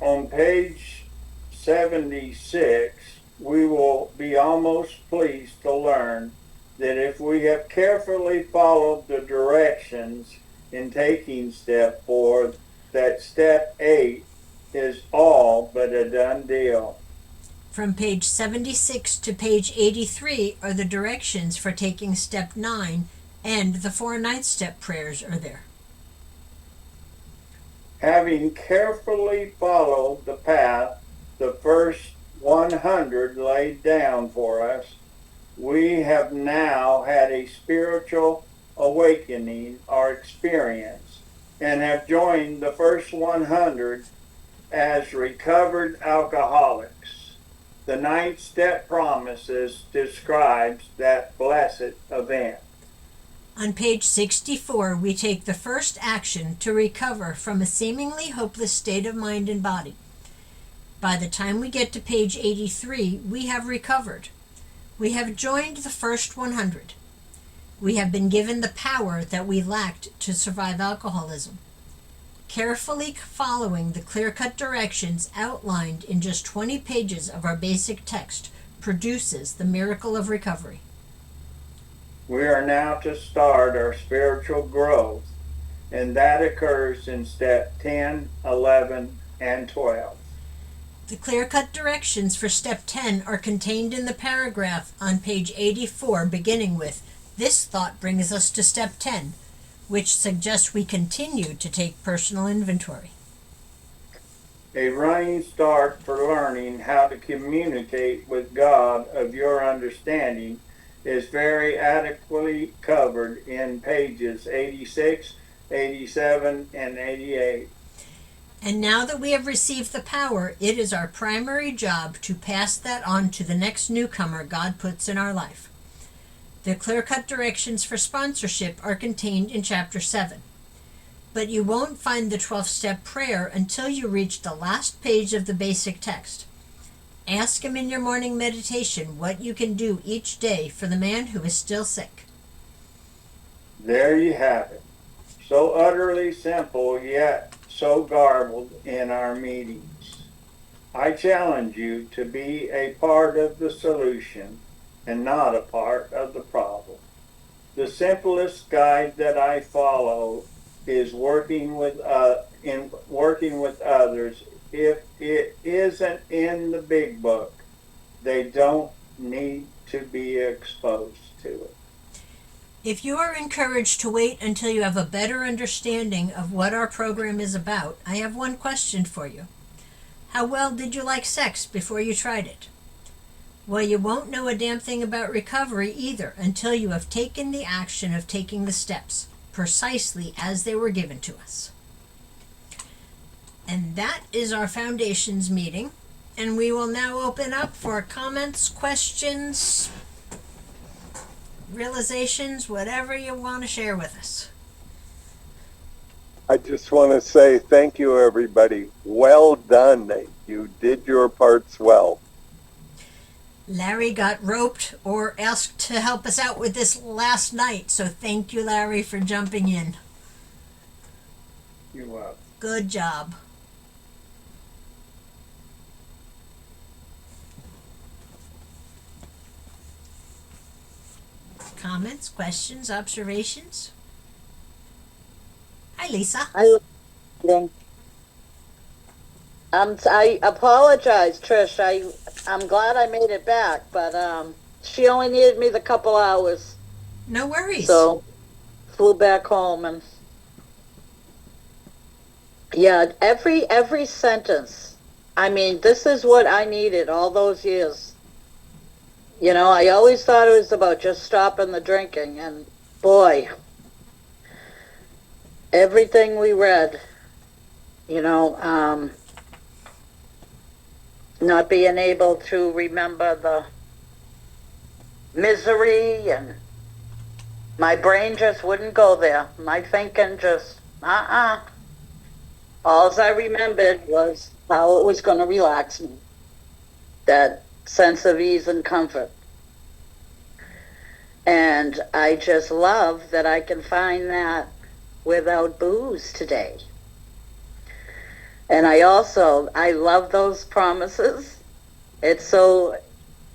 [SPEAKER 1] On page 76, we will be almost pleased to learn that if we have carefully followed the directions in taking step 4, that step 8 is all but a done deal.
[SPEAKER 2] From page 76 to page 83 are the directions for taking step 9, and the 4 ninth step prayers are there.
[SPEAKER 1] Having carefully followed the path the first 100 laid down for us, we have now had a spiritual awakening or experience, and have joined the first 100 as recovered alcoholics. The 9th step promises describes that blessed event.
[SPEAKER 2] On page 64, we take the first action to recover from a seemingly hopeless state of mind and body. By the time we get to page 83, we have recovered. We have joined the first 100. We have been given the power that we lacked to survive alcoholism. Carefully following the clear-cut directions outlined in just 20 pages of our basic text produces the miracle of recovery.
[SPEAKER 1] We are now to start our spiritual growth, and that occurs in step 10, 11, and 12.
[SPEAKER 2] The clear-cut directions for step 10 are contained in the paragraph on page 84, beginning with, "This thought brings us to step 10, which suggests we continue to take personal inventory."
[SPEAKER 1] A running start for learning how to communicate with God of your understanding is very adequately covered in pages 86, 87, and 88.
[SPEAKER 2] And now that we have received the power, it is our primary job to pass that on to the next newcomer God puts in our life. The clear-cut directions for sponsorship are contained in chapter 7. But you won't find the 12-step prayer until you reach the last page of the basic text. Ask him in your morning meditation what you can do each day for the man who is still sick.
[SPEAKER 1] There you have it. So utterly simple, yet so garbled in our meetings. I challenge you to be a part of the solution and not a part of the problem. The simplest guide that I follow is working with others. If it isn't in the big book, they don't need to be exposed to it.
[SPEAKER 2] If you are encouraged to wait until you have a better understanding of what our program is about, I have one question for you. How well did you like sex before you tried it? Well, you won't know a damn thing about recovery either until you have taken the action of taking the steps, precisely as they were given to us. And that is our foundations meeting, and we will now open up for comments, questions, realizations, whatever you want to share with us.
[SPEAKER 3] I just want to say thank you, everybody. Well done. You did your parts well.
[SPEAKER 2] Larry got roped or asked to help us out with this last night, so thank you, Larry, for jumping in.
[SPEAKER 1] You're welcome.
[SPEAKER 2] Good job. Comments, questions, observations? Hi, Lisa.
[SPEAKER 5] I apologize, Trish. I'm glad I made it back, but she only needed me the couple hours,
[SPEAKER 2] No worries.
[SPEAKER 5] so flew back home. And yeah, every sentence. I mean, this is what I needed all those years. You know, I always thought it was about just stopping the drinking, and boy, everything we read, you know, not being able to remember the misery, and my brain just wouldn't go there. My thinking just, All I remembered was how it was going to relax me. That sense of ease and comfort. And I just love that I can find that without booze today. And I love those promises. It's so,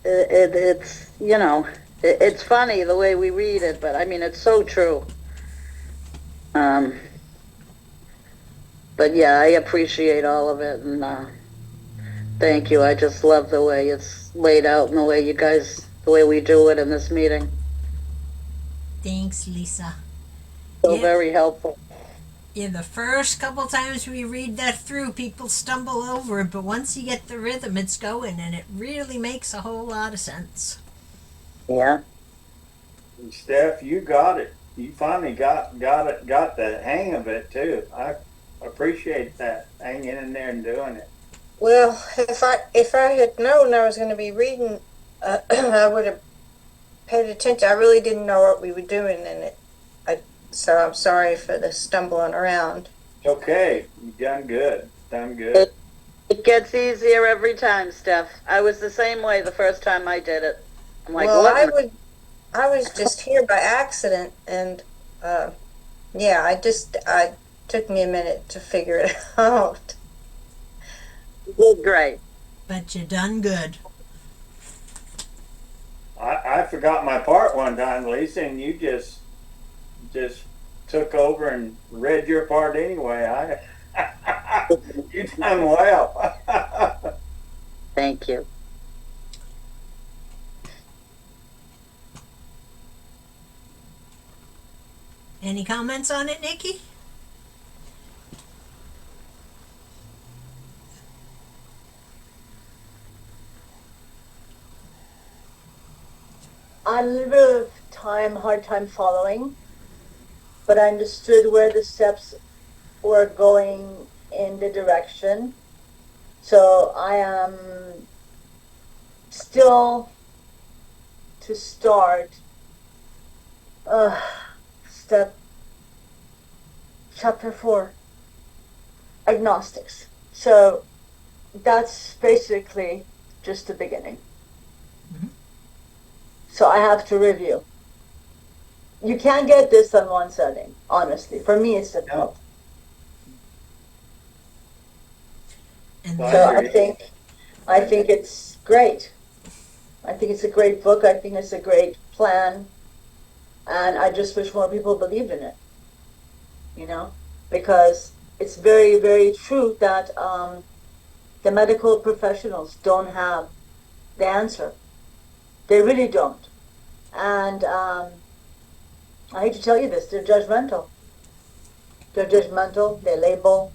[SPEAKER 5] it's, you know, it's funny the way we read it, but I mean, it's so true. But yeah, I appreciate all of it, and thank you. I just love the way it's laid out and the way we do it in this meeting.
[SPEAKER 2] Thanks, Lisa.
[SPEAKER 5] So very helpful.
[SPEAKER 2] Yeah, the first couple times we read that through, people stumble over it, but once you get the rhythm, it's going, and it really makes a whole lot of sense.
[SPEAKER 5] Yeah.
[SPEAKER 1] And Steph, you got it. You finally got the hang of it too. I appreciate that, hanging in there and doing it.
[SPEAKER 4] Well, if I had known I was going to be reading, I would have paid attention. I really didn't know what we were doing in it. So I'm sorry for the stumbling around.
[SPEAKER 1] Okay, you done good. Done good.
[SPEAKER 5] It gets easier every time, Steph. I was the same way the first time I did it. I'm like,
[SPEAKER 4] Well,
[SPEAKER 5] what?
[SPEAKER 4] I was just here by accident, and yeah, I took me a minute to figure it out.
[SPEAKER 5] You did great.
[SPEAKER 2] But you done good.
[SPEAKER 1] I forgot my part one time, Lisa, and you just took over and read your part anyway. You done well.
[SPEAKER 5] Thank you.
[SPEAKER 2] Any comments on it, Nikki?
[SPEAKER 7] I had a little bit of hard time following, but I understood where the steps were going in the direction. So I am still to start chapter 4, agnostics. So that's basically just the beginning. So I have to review. You can't get this on one setting, honestly. For me, it's difficult.
[SPEAKER 2] And
[SPEAKER 7] So I think it's great. I think it's a great book. I think it's a great plan. And I just wish more people believed in it, you know, because it's very, very true that the medical professionals don't have the answer. They really don't. And I hate to tell you this, they're judgmental. They're judgmental, they label.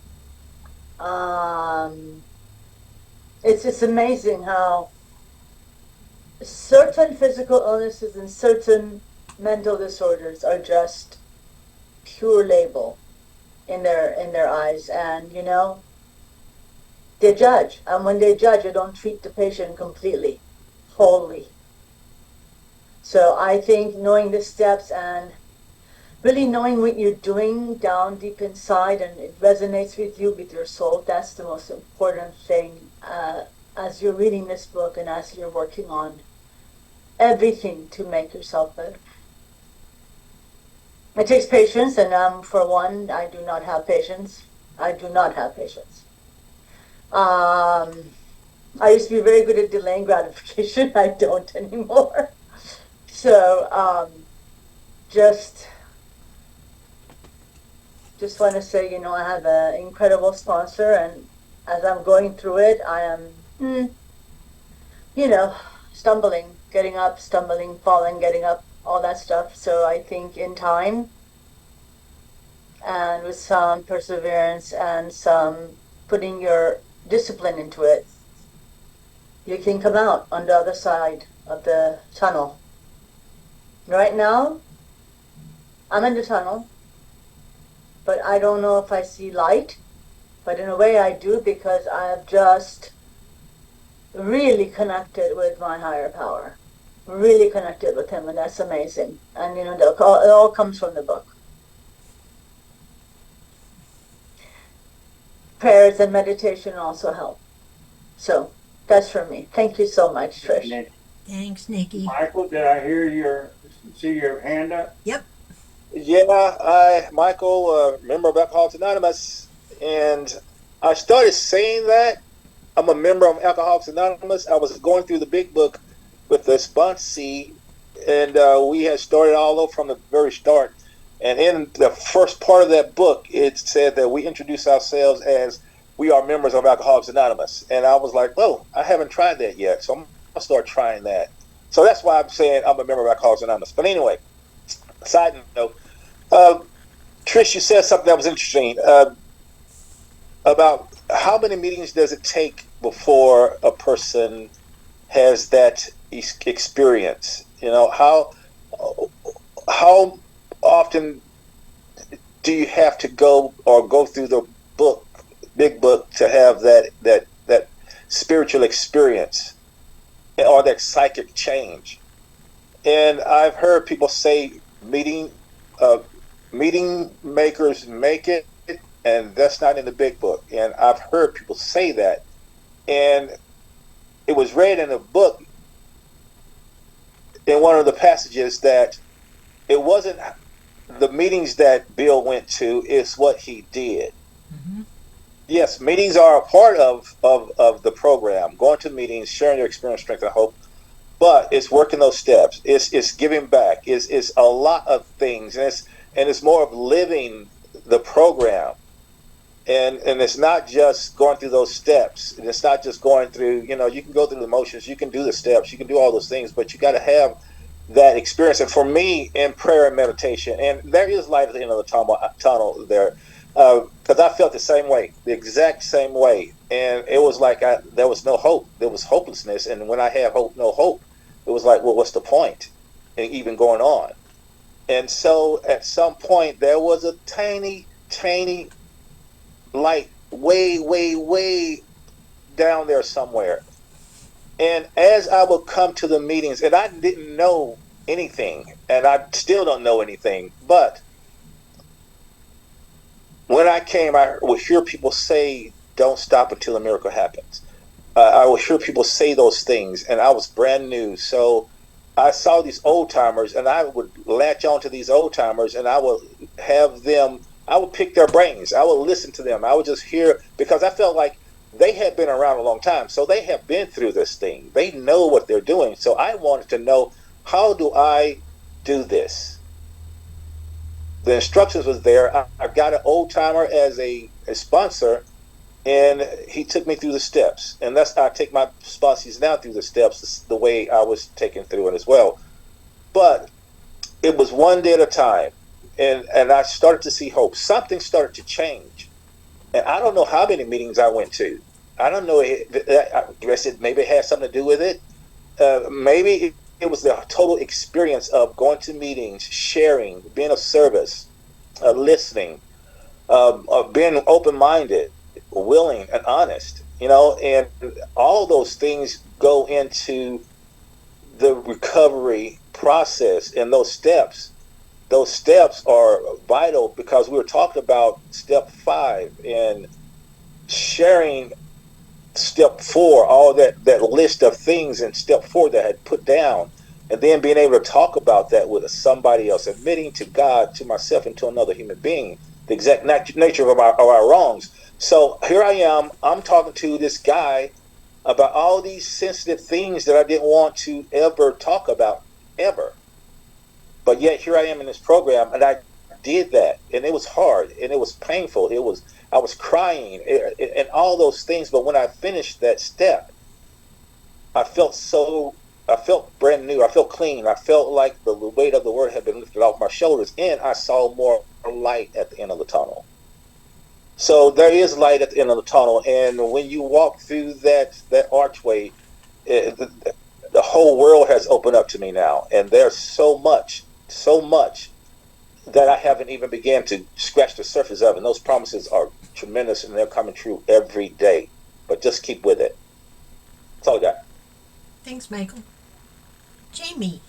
[SPEAKER 7] It's just amazing how certain physical illnesses and certain mental disorders are just pure label in their eyes, and they judge, and when they judge, they don't treat the patient completely, wholly. So I think knowing the steps and really knowing what you're doing down deep inside and it resonates with you, with your soul, that's the most important thing as you're reading this book and as you're working on everything to make yourself better. It takes patience, and for one, I do not have patience. I do not have patience. I used to be very good at delaying gratification. I don't anymore. So just want to say, I have an incredible sponsor, and as I'm going through it, I am, stumbling, getting up, stumbling, falling, getting up, all that stuff. So I think in time, and with some perseverance and some putting your discipline into it, you can come out on the other side of the tunnel. Right now, I'm in the tunnel, but I don't know if I see light, but in a way I do, because I have just really connected with my higher power, really connected with him, and that's amazing. And it all comes from the book. Prayers and meditation also help. So that's for me. Thank you so much, Trish.
[SPEAKER 2] Thanks, Nikki.
[SPEAKER 1] Michael, did I see your hand up?
[SPEAKER 2] Yep.
[SPEAKER 6] Yeah, Michael, member of Alcoholics Anonymous, and I started saying that I'm a member of Alcoholics Anonymous. I was going through the big book with the sponsee, and we had started all over from the very start. And in the first part of that book, it said that we introduce ourselves as we are members of Alcoholics Anonymous. And I was like, oh, I haven't tried that yet, so I'm going to start trying that. So that's why I'm saying I'm a member of Alcoholics Anonymous. But anyway, side note, Trish, you said something that was interesting about how many meetings does it take before a person has that experience? How often do you have to go through the big book, to have that spiritual experience or that psychic change? And I've heard people say meeting makers make it, and that's not in the big book. And I've heard people say that, and it was read in a book in one of the passages that it wasn't the meetings that Bill went to, is what he did. Mm-hmm. Yes, meetings are a part of the program, going to meetings, sharing your experience, strength, and hope. But it's working those steps. It's giving back. It's a lot of things, and it's more of living the program. And it's not just going through those steps. And it's not just going through, you can go through the motions, you can do the steps, you can do all those things, but you got to have that experience. And for me, in prayer and meditation, and there is light at the end of the tunnel there, because I felt the same way, the exact same way. And it was like there was no hope. There was hopelessness. And when I had no hope, it was like, well, what's the point in even going on? And so at some point, there was a tiny light way down there somewhere. And as I would come to the meetings, and I didn't know anything, and I still don't know anything, but when I came, I would hear people say, don't stop until a miracle happens. I would hear people say those things, and I was brand new. So I saw these old timers, and I would latch on to these old timers, and I would have them, I would pick their brains. I would listen to them. I would just hear, because I felt like they had been around a long time. So they have been through this thing. They know what they're doing. So I wanted to know, how do I do this? The instructions was there. I got an old timer as a sponsor, and he took me through the steps. And I take my sponsees now through the steps the way I was taken through it as well. But it was one day at a time, and I started to see hope. Something started to change, and I don't know how many meetings I went to. I don't know. I guess it maybe had something to do with it. Maybe it was the total experience of going to meetings, sharing, being of service, listening, being open-minded, willing, and honest. And all those things go into the recovery process, and those steps are vital, because we were talking about step 5 and sharing step 4, all that list of things in step 4 that I had put down, and then being able to talk about that with somebody else, admitting to God, to myself, and to another human being the exact nature of our wrongs. So here I am, I'm talking to this guy about all these sensitive things that I didn't want to ever talk about, ever. But yet here I am in this program, and I did that, and it was hard, and it was painful. I was crying, and all those things. But when I finished that step, I felt brand new. I felt clean. I felt like the weight of the word had been lifted off my shoulders, and I saw more light at the end of the tunnel. So there is light at the end of the tunnel, and when you walk through that archway, the whole world has opened up to me now, and there's so much that I haven't even began to scratch the surface of, and those promises are tremendous, and they're coming true every day. But just keep with it. That's all I got.
[SPEAKER 2] Thanks, Michael. Jamie.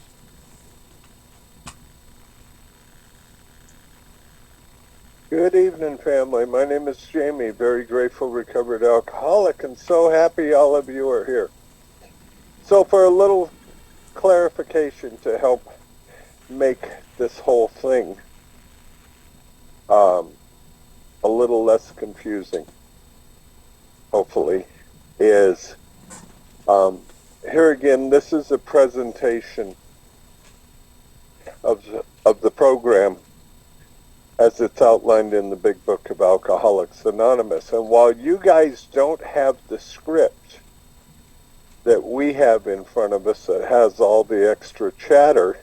[SPEAKER 3] Good evening, family. My name is Jamie, very grateful recovered alcoholic, and so happy all of you are here. So for a little clarification to help make this whole thing a little less confusing, hopefully, is here again, this is a presentation of the program as it's outlined in the Big Book of Alcoholics Anonymous. And while you guys don't have the script that we have in front of us that has all the extra chatter,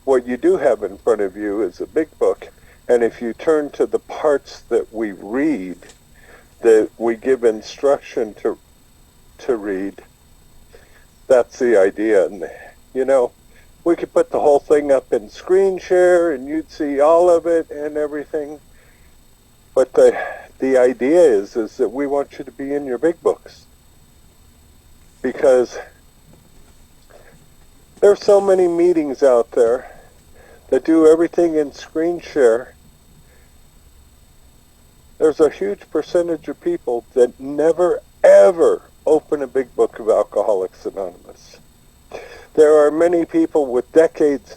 [SPEAKER 3] what you do have in front of you is a big book, and if you turn to the parts that we read, that we give instruction to read, that's the idea. And we could put the whole thing up in screen share and you'd see all of it and everything. But the idea is that we want you to be in your big books, because there's so many meetings out there that do everything in screen share. There's a huge percentage of people that never ever open a big book of Alcoholics Anonymous. There are many people with decades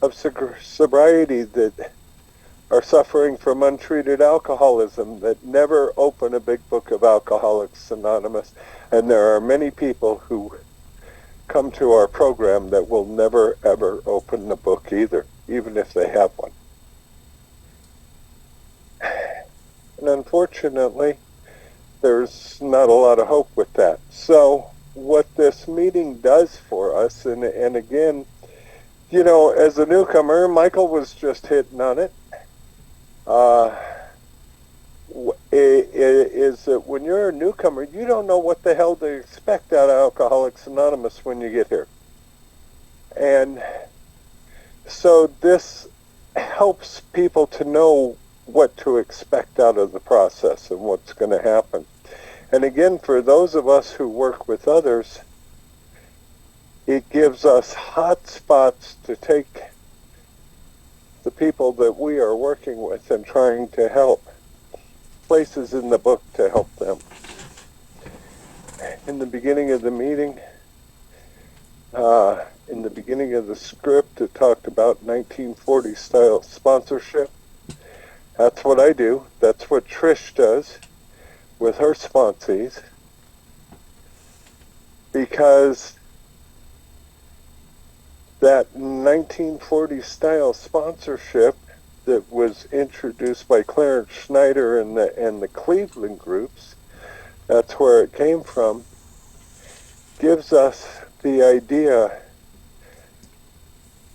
[SPEAKER 3] of sobriety that are suffering from untreated alcoholism that never open a big book of Alcoholics Anonymous. And there are many people who come to our program that will never ever open the book either, even if they have one. And unfortunately, there's not a lot of hope with that. So what this meeting does for us, and again, as a newcomer, Michael was just hitting on it, is that when you're a newcomer, you don't know what the hell to expect out of Alcoholics Anonymous when you get here. And so this helps people to know what to expect out of the process and what's going to happen. And again, for those of us who work with others, it gives us hot spots to take the people that we are working with and trying to help, places in the book to help them. In the beginning of the meeting, in the beginning of the script, it talked about 1940 style sponsorship. That's what I do. That's what Trish does with her sponsees, because that 1940 style sponsorship that was introduced by Clarence Schneider and the Cleveland groups, that's where it came from, gives us the idea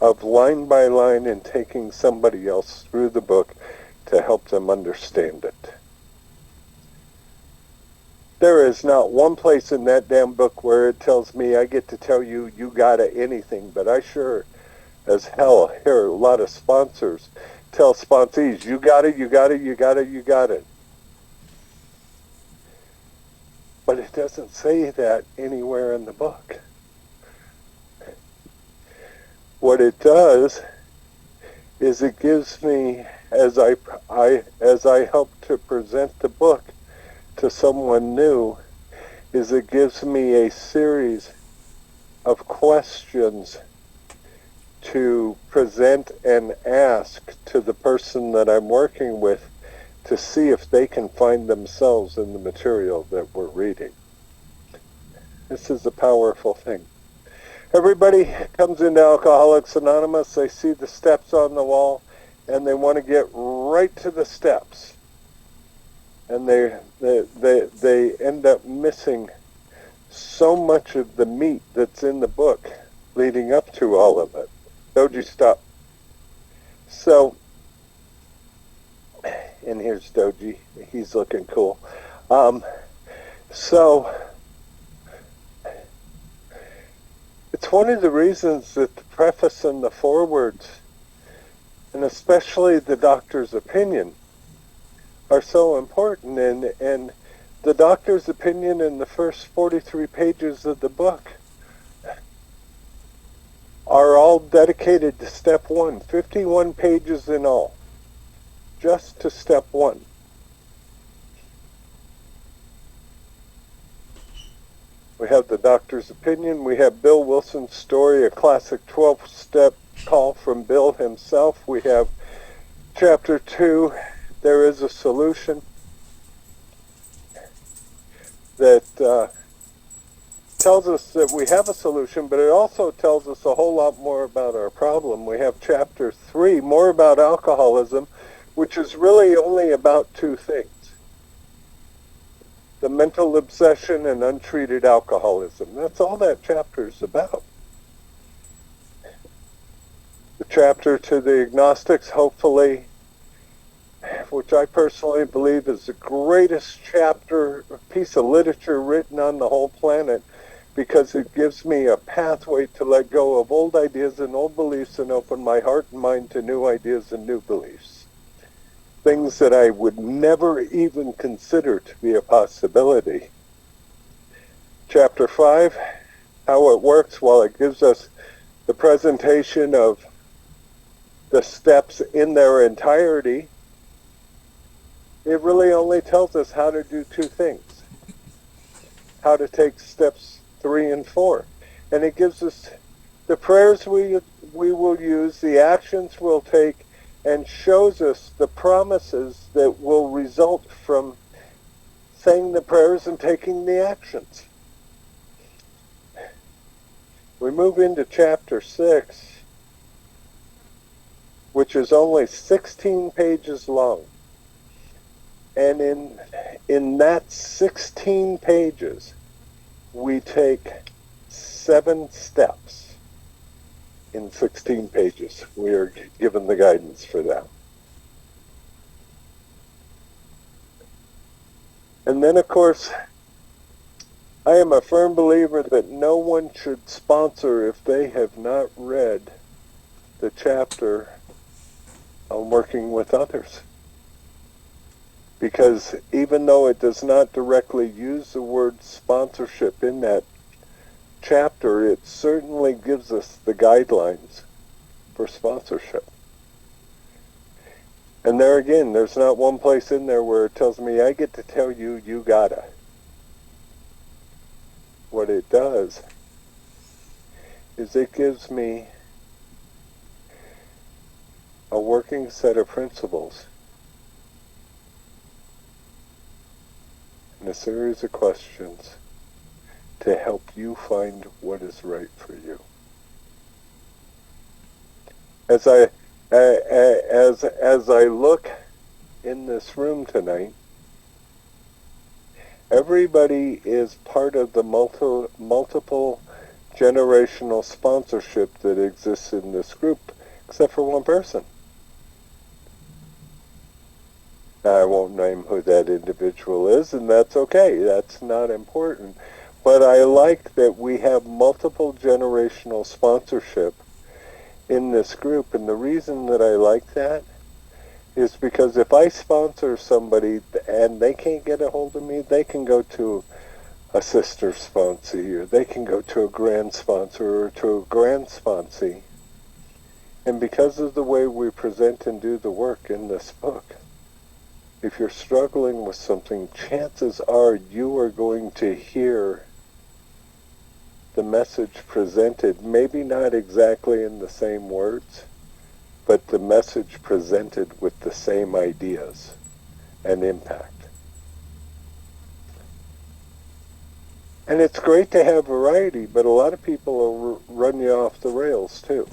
[SPEAKER 3] of line by line and taking somebody else through the book to help them understand it. There is not one place in that damn book where it tells me I get to tell you, you gotta anything, but I sure as hell hear a lot of sponsors tell sponsees, you gotta, you gotta, you gotta, you gotta. But it doesn't say that anywhere in the book. What it does is it gives me, as I help to present the book to someone new, is it gives me a series of questions to present and ask to the person that I'm working with to see if they can find themselves in the material that we're reading. This is a powerful thing. Everybody comes into Alcoholics Anonymous, they see the steps on the wall, and they want to get right to the steps. And they end up missing so much of the meat that's in the book leading up to all of it. Doji, stop. So, and here's Doji. He's looking cool. So, it's one of the reasons that the preface and the forewords, and especially the doctor's opinion, are so important. And the doctor's opinion in the first 43 pages of the book are all dedicated to step one, 51 pages in all, just to step one. We have the doctor's opinion. We have Bill Wilson's story, a classic 12-step call from Bill himself. We have chapter 2, there is a solution, that tells us that we have a solution, but it also tells us a whole lot more about our problem. We have chapter 3, more about alcoholism, which is really only about two things: the mental obsession and untreated alcoholism. That's all that chapter is about. The chapter to the agnostics, hopefully, which I personally believe is the greatest chapter, piece of literature written on the whole planet, because it gives me a pathway to let go of old ideas and old beliefs and open my heart and mind to new ideas and new beliefs. Things that I would never even consider to be a possibility. Chapter 5, how it works. While it gives us the presentation of the steps in their entirety, it really only tells us how to do two things. How to take steps 3 and 4. And it gives us the prayers we will use, the actions we'll take, and shows us the promises that will result from saying the prayers and taking the actions. We move into chapter 6, which is only 16 pages long. And in that 16 pages, we take 7 steps. In 16 pages, we are given the guidance for that. And then, of course, I am a firm believer that no one should sponsor if they have not read the chapter on working with others. Because even though it does not directly use the word sponsorship in that chapter, it certainly gives us the guidelines for sponsorship. And there again, there's not one place in there where it tells me I get to tell you, you gotta. What it does is it gives me a working set of principles and a series of questions to help you find what is right for you. As I look in this room tonight, everybody is part of the multiple generational sponsorship that exists in this group, except for one person. I won't name who that individual is, and that's okay. That's not important. But I like that we have multiple generational sponsorship in this group, and the reason that I like that is because if I sponsor somebody and they can't get a hold of me, they can go to a sister sponsee, or they can go to a grand sponsor or to a grand sponsee. And because of the way we present and do the work in this book, if you're struggling with something, chances are you are going to hear the message presented, maybe not exactly in the same words, but the message presented with the same ideas and impact. And it's great to have variety, but a lot of people will run you off the rails too.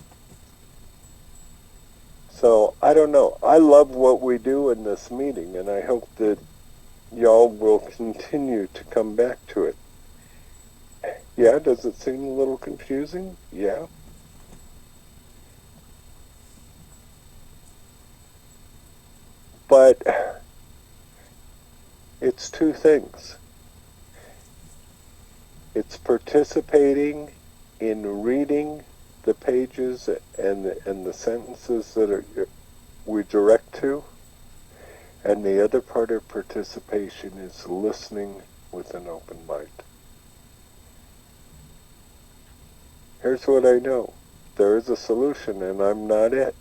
[SPEAKER 3] So, I don't know. I love what we do in this meeting, and I hope that y'all will continue to come back to it. Yeah, does it seem a little confusing? Yeah. But it's two things. It's participating in reading the pages and the sentences that we direct to, and the other part of participation is listening with an open mind. Here's what I know. There is a solution, and I'm not it.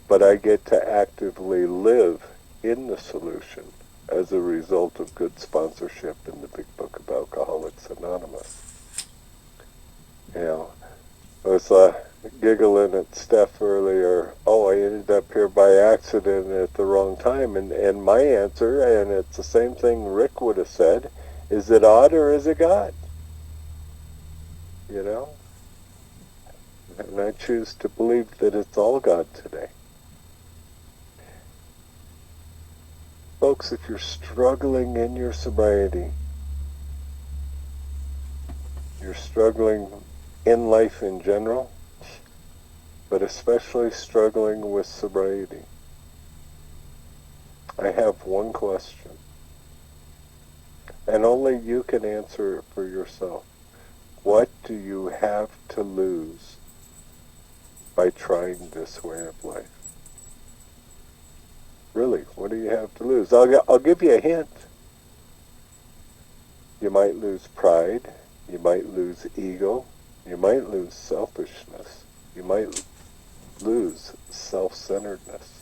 [SPEAKER 3] But I get to actively live in the solution as a result of good sponsorship in the Big Book of Alcoholics Anonymous. You know, I was giggling at Steph earlier, oh, I ended up here by accident at the wrong time, and my answer, and it's the same thing Rick would have said, is it odd or is it God? You know? And I choose to believe that it's all God today. Folks, if you're struggling in your sobriety, you're struggling in life in general, but especially struggling with sobriety, I have one question, and only you can answer it for yourself. What do you have to lose by trying this way of life? Really, what do you have to lose? I'll give you a hint. You might lose pride. You might lose ego. You might lose selfishness. You might lose self-centeredness.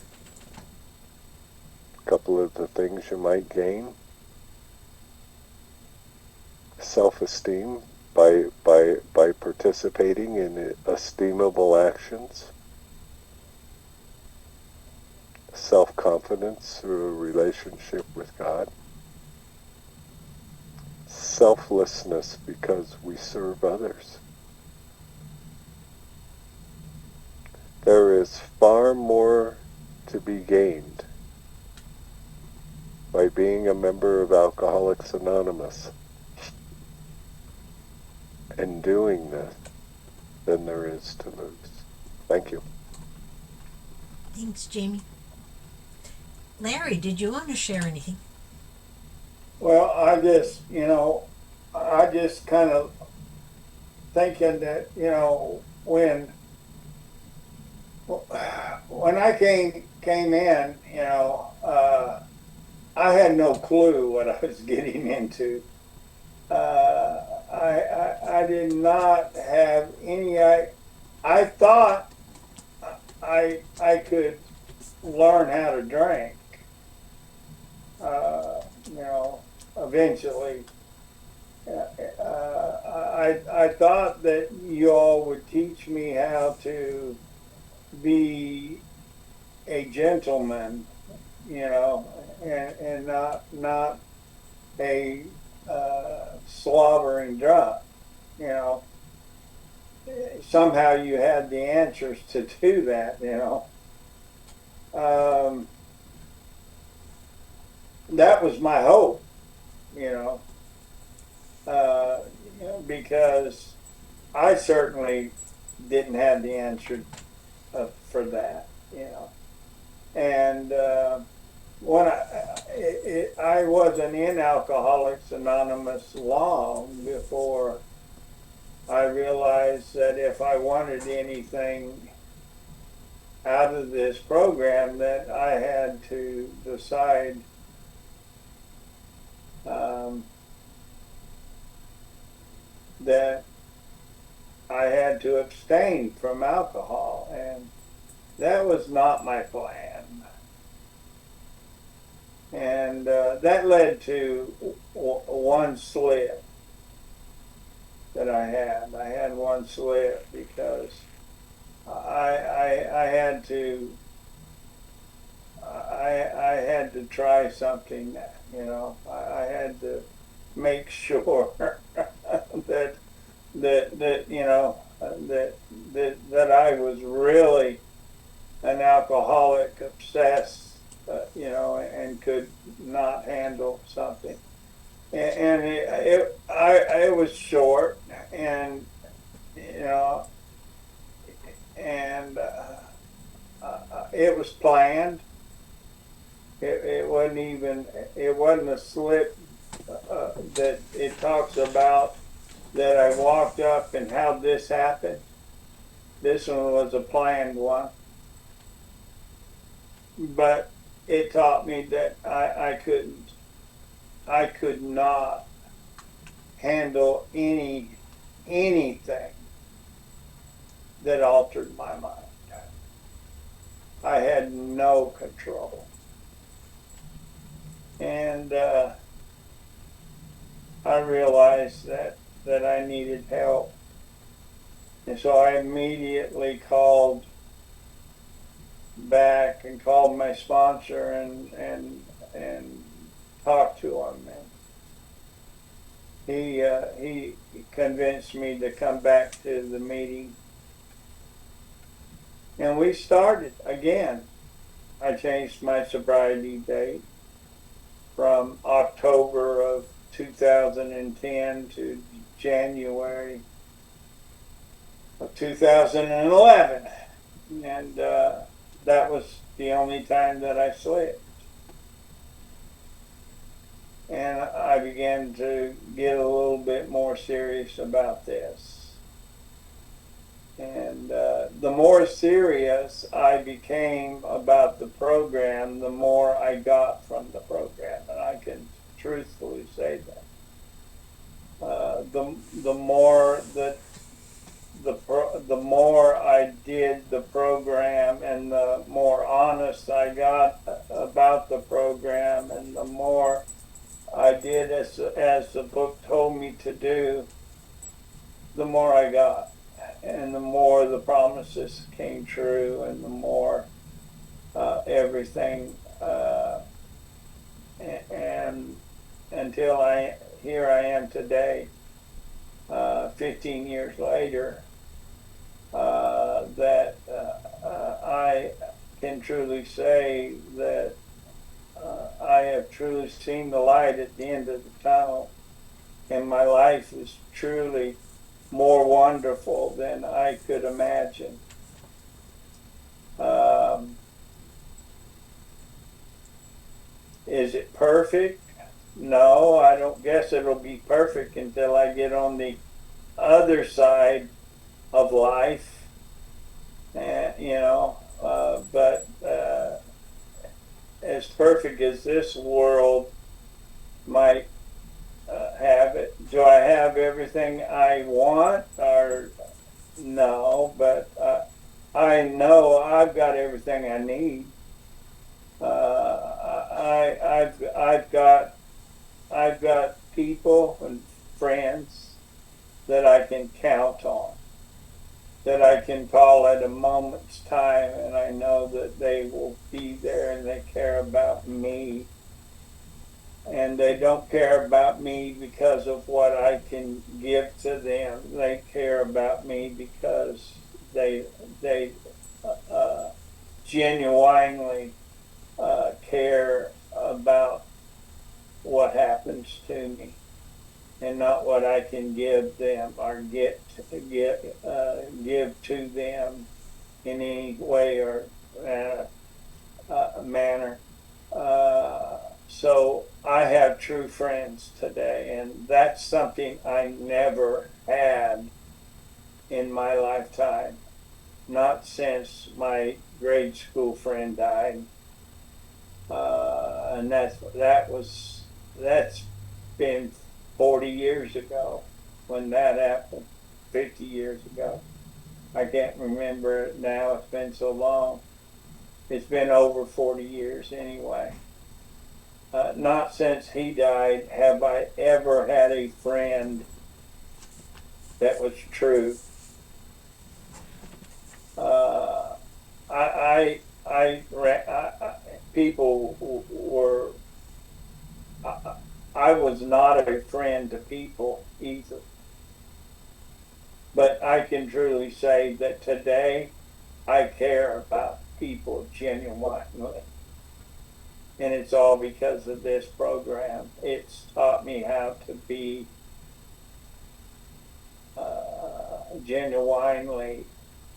[SPEAKER 3] A couple of the things you might gain: self-esteem by participating in esteemable actions, self-confidence through a relationship with God, selflessness because we serve others. There is far more to be gained by being a member of Alcoholics Anonymous and doing this than there is to lose. Thank you.
[SPEAKER 2] Thanks, Jamie. Larry, did you want to share anything?
[SPEAKER 1] Well, I just kind of thinking that, when I came in, I had no clue what I was getting into. I did not have any. I thought I could learn how to drink. Eventually. I thought that you all would teach me how to be a gentleman, and not a slobbering drunk. Somehow you had the answers to do that. That was my hope. because I certainly didn't have the answer for that, And when I wasn't in Alcoholics Anonymous long before I realized that if I wanted anything out of this program, that I had to decide that I had to abstain from alcohol, and that was not my plan. And that led to one slip that I had. I had one slip because I had to I had to try something. I had to make sure that that I was really an alcoholic, obsessed, and could not handle something. And it was short, and and it was planned. It wasn't a slip that it talks about that I walked up and how this happened. This one was a planned one. But it taught me that I could not handle anything that altered my mind. I had no control. And I realized that I needed help. And so I immediately called back and called my sponsor and talked to him. And he convinced me to come back to the meeting. And we started again. I changed my sobriety date from October of 2010 to January of 2011. And that was the only time that I slipped. And I began to get a little bit more serious about this. And the more serious I became about the program, the more I got from the program. And I can truthfully say that. The more that the more I did the program, and the more honest I got about the program, and the more I did as the book told me to do, the more I got, and the more the promises came true, and the more everything, and until here I am today, 15 years later, that I can truly say that I have truly seen the light at the end of the tunnel, and my life is truly more wonderful than I could imagine. Is it perfect? No, I don't guess it'll be perfect until I get on the other side of life, but as perfect as this world might have it, do I have everything I want? Or no, but I know I've got everything I need. I've got people and friends that I can count on, that I can call at a moment's time, and I know that they will be there, and they care about me. And they don't care about me because of what I can give to them. They care about me because they genuinely care about what happens to me. and not what I can give them or give to them in any way or manner. So I have true friends today, and that's something I never had in my lifetime. Not since my grade school friend died, and that's been 40 years ago when that happened. 50 years ago. I can't remember it now. It's been so long. It's been over 40 years anyway. Not since he died have I ever had a friend that was true. People were. I was not a friend to people either. But I can truly say that today I care about people genuinely. And it's all because of this program. It's taught me how to be genuinely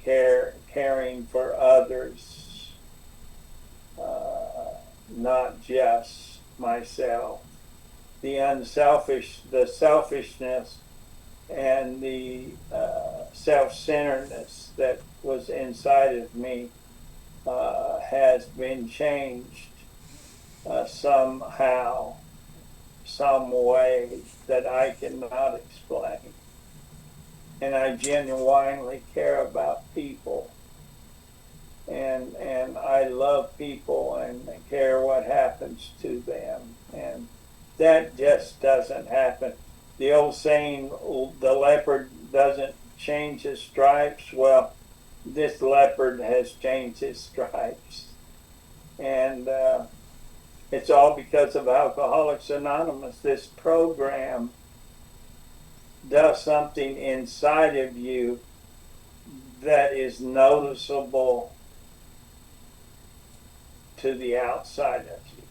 [SPEAKER 1] caring for others, not just myself. The selfishness and the self-centeredness that was inside of me has been changed somehow, some way that I cannot explain. And I genuinely care about people. And I love people and care what happens to them. And that just doesn't happen. The old saying, the leopard doesn't change his stripes. Well, this leopard has changed his stripes. And it's all because of Alcoholics Anonymous. This program does something inside of you that is noticeable to the outside of you.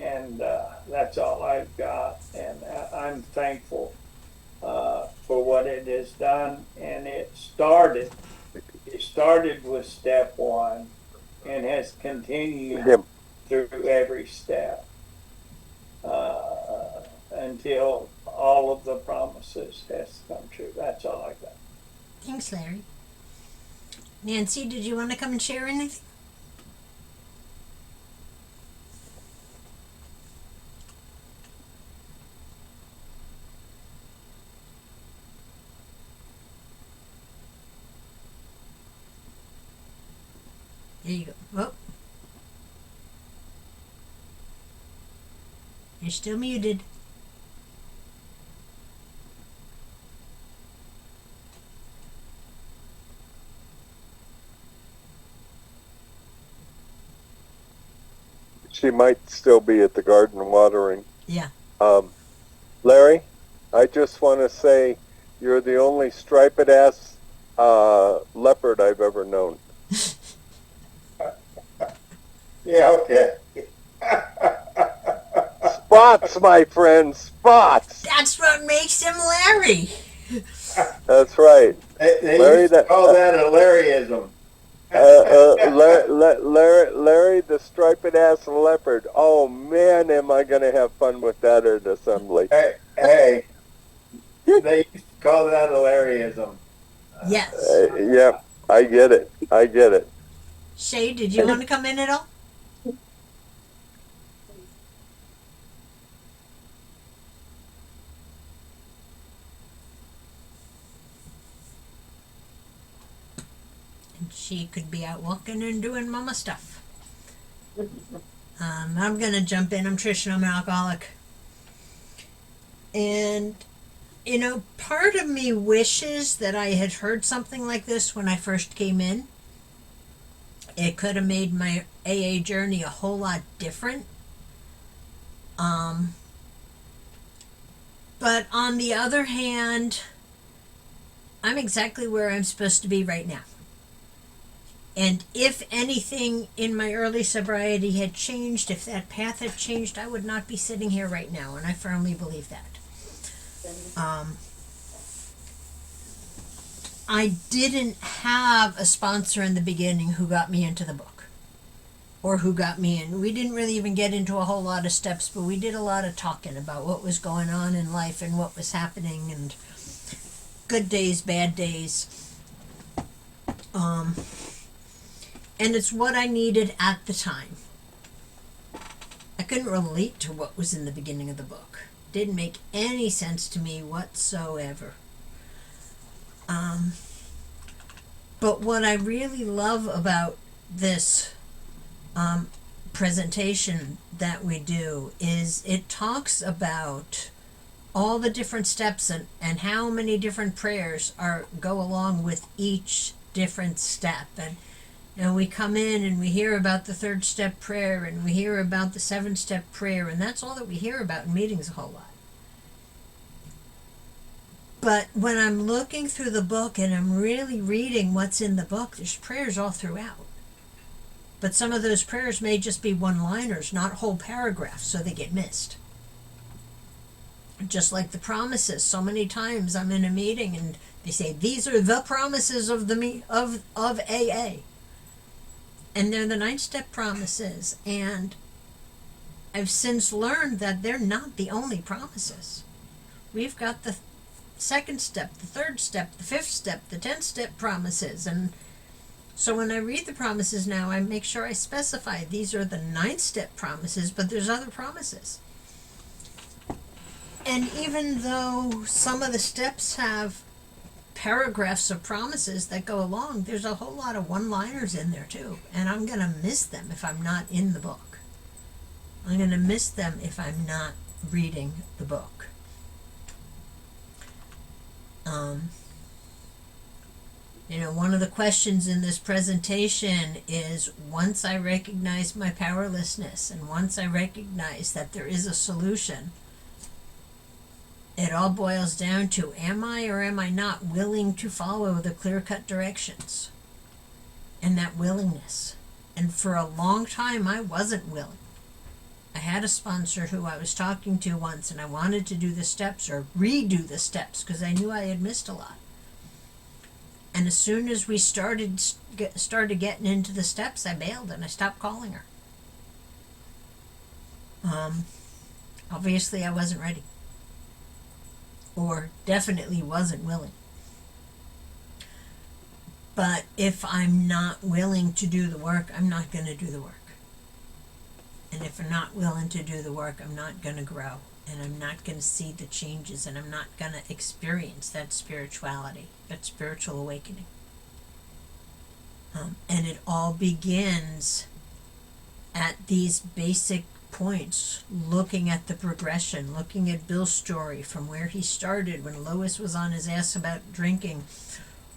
[SPEAKER 1] And that's all I've got. And I'm thankful for what it has done. And it started with step one and has continued through every step until all of the promises has come true. That's all I got.
[SPEAKER 2] Thanks, Larry. Nancy, did you want to come and share anything? There you go. Oh. You're still muted.
[SPEAKER 3] She might still be at the garden watering.
[SPEAKER 2] Yeah.
[SPEAKER 3] Larry, I just want to say you're the only striped-ass leopard I've ever known.
[SPEAKER 1] Yeah, okay.
[SPEAKER 3] Spots, my friend, spots.
[SPEAKER 2] That's what makes him Larry.
[SPEAKER 3] That's right.
[SPEAKER 1] They
[SPEAKER 3] Larry,
[SPEAKER 1] used to call that a Larryism.
[SPEAKER 3] Larry, the striped-ass leopard. Oh, man, am I going to have fun with that at assembly.
[SPEAKER 1] Hey, they used to call that a Larryism.
[SPEAKER 2] Yes.
[SPEAKER 3] Yeah, I get it.
[SPEAKER 2] Shay, did you want to come in at all? And she could be out walking and doing mama stuff. I'm going to jump in. I'm Trish and I'm an alcoholic. And, you know, part of me wishes that I had heard something like this when I first came in. It could have made my AA journey a whole lot different. But on the other hand, I'm exactly where I'm supposed to be right now. And if anything in my early sobriety had changed, if that path had changed, I would not be sitting here right now, and I firmly believe that. I didn't have a sponsor in the beginning who got me into the book, or who got me in. We didn't really even get into a whole lot of steps, but we did a lot of talking about what was going on in life and what was happening, and good days, bad days. And it's what I needed at the time. I couldn't relate to what was in the beginning of the book. Didn't make any sense to me whatsoever. But what I really love about this presentation that we do is it talks about all the different steps and how many different prayers go along with each different step. And we come in and we hear about the 3rd step prayer, and we hear about the 7th step prayer, and that's all that we hear about in meetings a whole lot. But when I'm looking through the book and I'm really reading what's in the book, there's prayers all throughout. But some of those prayers may just be one-liners, not whole paragraphs, so they get missed. Just like the promises. So many times I'm in a meeting and they say, these are the promises of AA. And they're the 9-step promises. And I've since learned that they're not the only promises. We've got the 2nd step, the 3rd step, the 5th step, the 10th step promises. And so when I read the promises now, I make sure I specify these are the 9th step promises, but there's other promises. And even though some of the steps have paragraphs of promises that go along, there's a whole lot of one-liners in there too. And I'm going to miss them if I'm not in the book. I'm going to miss them if I'm not reading the book. One of the questions in this presentation is, once I recognize my powerlessness and once I recognize that there is a solution, it all boils down to, am I or am I not willing to follow the clear-cut directions? And that willingness. And for a long time, I wasn't willing. I had a sponsor who I was talking to once, and I wanted to do the steps or redo the steps because I knew I had missed a lot. And as soon as we started getting into the steps, I bailed and I stopped calling her. Obviously, I wasn't ready. Or definitely wasn't willing. But if I'm not willing to do the work, I'm not going to do the work. And if I'm not willing to do the work, I'm not going to grow. And I'm not going to see the changes. And I'm not going to experience that spirituality, that spiritual awakening. And it all begins at these basic points, looking at the progression, looking at Bill's story from where he started when Lois was on his ass about drinking,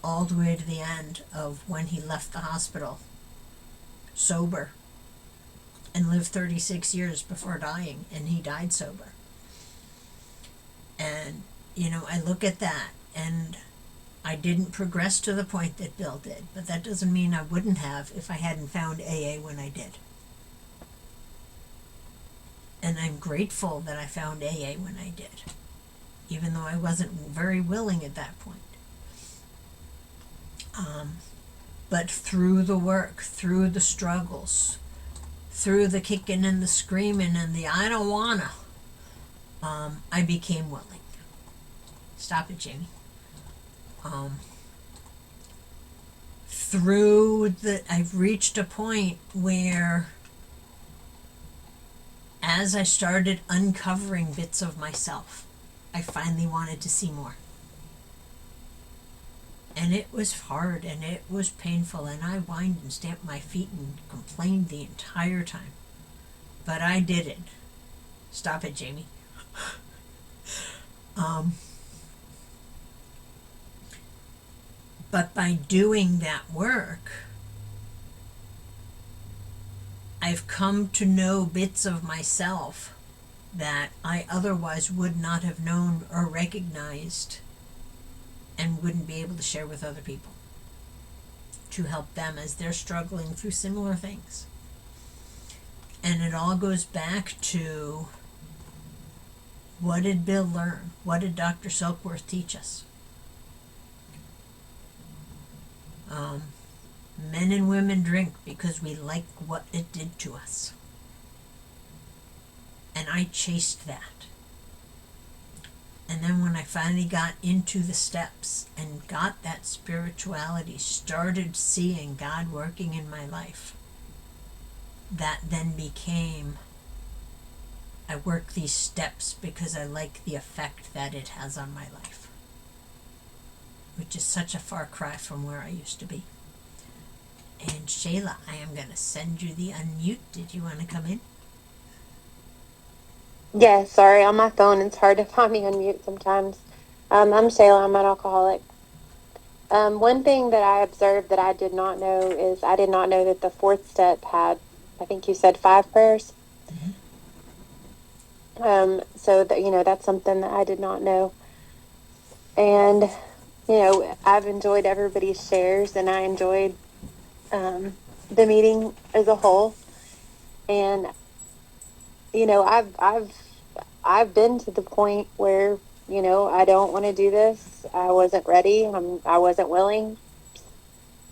[SPEAKER 2] all the way to the end of when he left the hospital sober and lived 36 years before dying, and he died sober. And I look at that, and I didn't progress to the point that Bill did, but that doesn't mean I wouldn't have if I hadn't found AA when I did. And I'm grateful that I found AA when I did, even though I wasn't very willing at that point. But through the work, through the struggles, through the kicking and the screaming and the I don't wanna, I became willing. Stop it, Jamie. I've reached a point where, as I started uncovering bits of myself, I finally wanted to see more. And it was hard, and it was painful, and I whined and stamped my feet and complained the entire time. But I did it. Stop it, Jamie. But by doing that work, I've come to know bits of myself that I otherwise would not have known or recognized and wouldn't be able to share with other people to help them as they're struggling through similar things. And it all goes back to What did Bill learn? What did Dr. Silkworth teach us? Men and women drink because we like what it did to us. And I chased that. And then when I finally got into the steps and got that spirituality, started seeing God working in my life, that then became, I work these steps because I like the effect that it has on my life, which is such a far cry from where I used to be. And Shayla, I am going to send you the unmute. Did you want to come in?
[SPEAKER 8] Yeah, sorry, on my phone it's hard to find me on mute sometimes. I'm Shayla, I'm an alcoholic. One thing that I observed that I did not know is I did not know that the fourth step had, I think you said 5 prayers. So that, that's something that I did not know. And, I've enjoyed everybody's shares, and I enjoyed the meeting as a whole. And, I've been to the point where, I don't want to do this. I wasn't ready. I wasn't willing.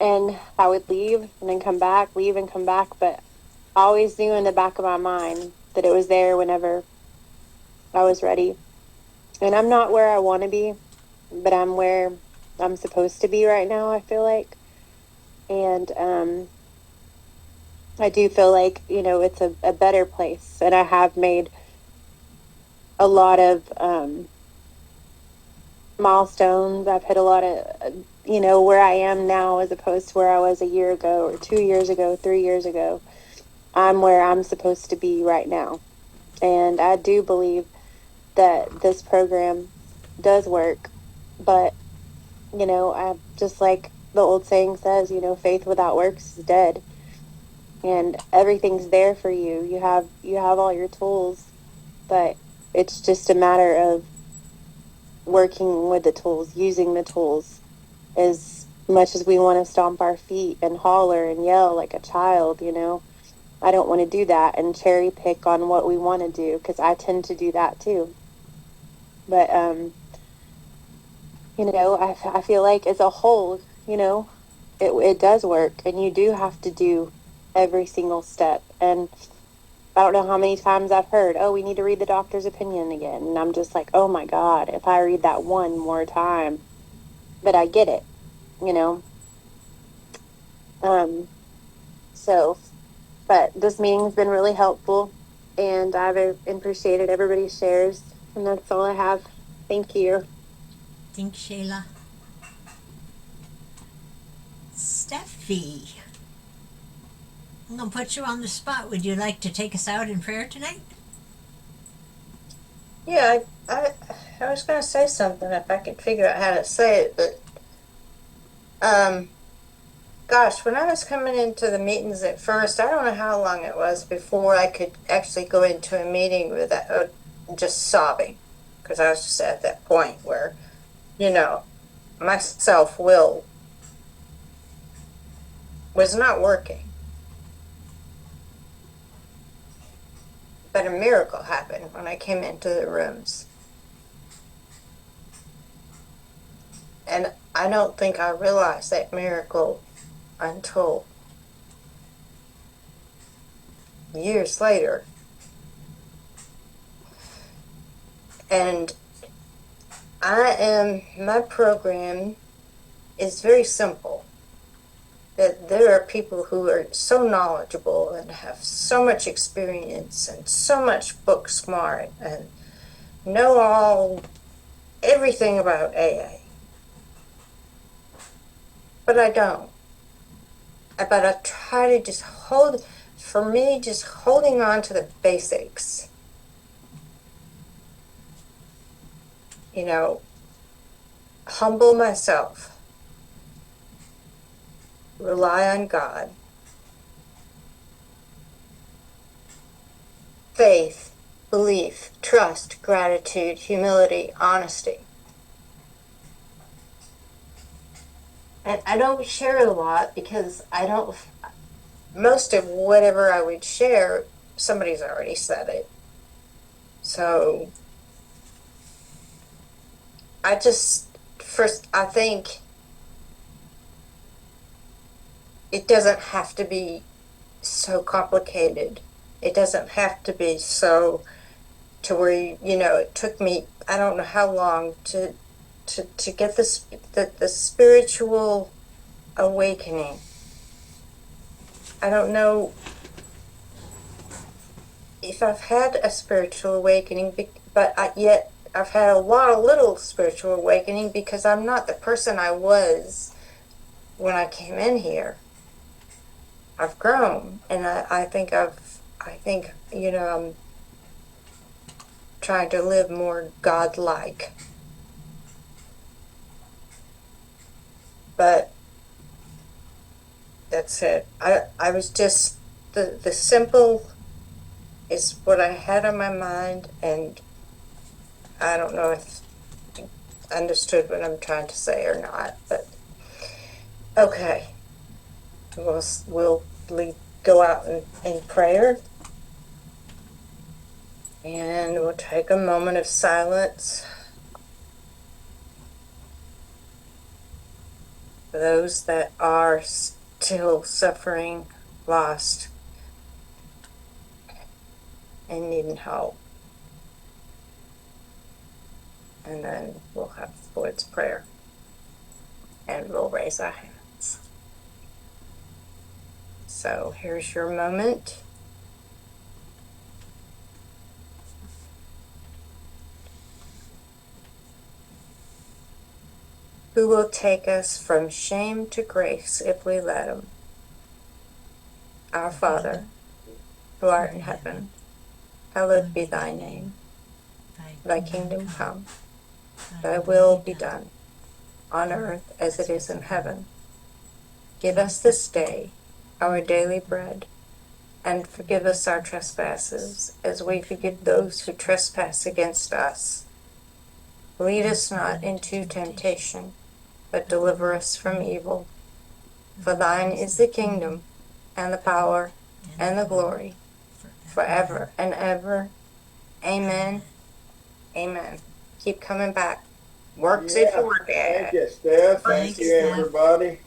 [SPEAKER 8] And I would leave and then come back, leave and come back. But I always knew in the back of my mind that it was there whenever I was ready. And I'm not where I want to be, but I'm where I'm supposed to be right now, I feel like. And I do feel like, it's a better place. And I have made a lot of milestones. I've hit a lot of, where I am now as opposed to where I was a year ago or 2 years ago, 3 years ago. I'm where I'm supposed to be right now. And I do believe that this program does work. But, I just like the old saying says, faith without works is dead. And everything's there for you. You have all your tools, but it's just a matter of working with the tools, using the tools. As much as we want to stomp our feet and holler and yell like a child, I don't want to do that and cherry pick on what we want to do, because I tend to do that too. But, I feel like as a whole, it does work, and you do have to do every single step. And I don't know how many times I've heard, oh, we need to read the doctor's opinion again. And I'm just like, oh my God, if I read that one more time. But I get it, but this meeting's been really helpful, and I've appreciated everybody's shares, and that's all I have. Thank you.
[SPEAKER 2] Thanks, Shayla. Steffi, I'm going to put you on the spot. Would you like to take us out in prayer tonight?
[SPEAKER 4] Yeah, I was going to say something if I could figure out how to say it, but gosh, when I was coming into the meetings at first, I don't know how long it was before I could actually go into a meeting without just sobbing, because I was just at that point where, my self-will was not working. But a miracle happened when I came into the rooms. And I don't think I realized that miracle until years later. And my program is very simple. That there are people who are so knowledgeable and have so much experience and so much book smart and know everything about AA. But I don't. But I try to just just holding on to the basics. Humble myself. Rely on God. Faith, belief, trust, gratitude, humility, honesty. And I don't share a lot because most of whatever I would share, somebody's already said it. So I just, first, I think it doesn't have to be so complicated. It doesn't have to be so to where, it took me, I don't know how long to get the spiritual awakening. I don't know if I've had a spiritual awakening, but yet I've had a lot of little spiritual awakening because I'm not the person I was when I came in here. I've grown, and I think I'm trying to live more godlike. But that's it. I was just, the simple is what I had on my mind, and I don't know if you understood what I'm trying to say or not, but okay. We'll go out in prayer, and we'll take a moment of silence for those that are still suffering, lost, and needing help. And then we'll have the Lord's Prayer, and we'll raise our hands. So here's your moment. Who will take us from shame to grace if we let him? Our Father, who art in heaven, hallowed be thy name. Thy kingdom come, thy will be done, on earth as it is in heaven. Give us this day our daily bread, and forgive us our trespasses, as we forgive those who trespass against us. Lead us not into temptation, but deliver us from evil. For thine is the kingdom, and the power, and the glory, forever and ever. Amen. Amen. Keep coming back. Work's it for work.
[SPEAKER 1] Thank you, Steph. Thank
[SPEAKER 2] Thanks,
[SPEAKER 1] you,
[SPEAKER 2] Steph.
[SPEAKER 1] everybody.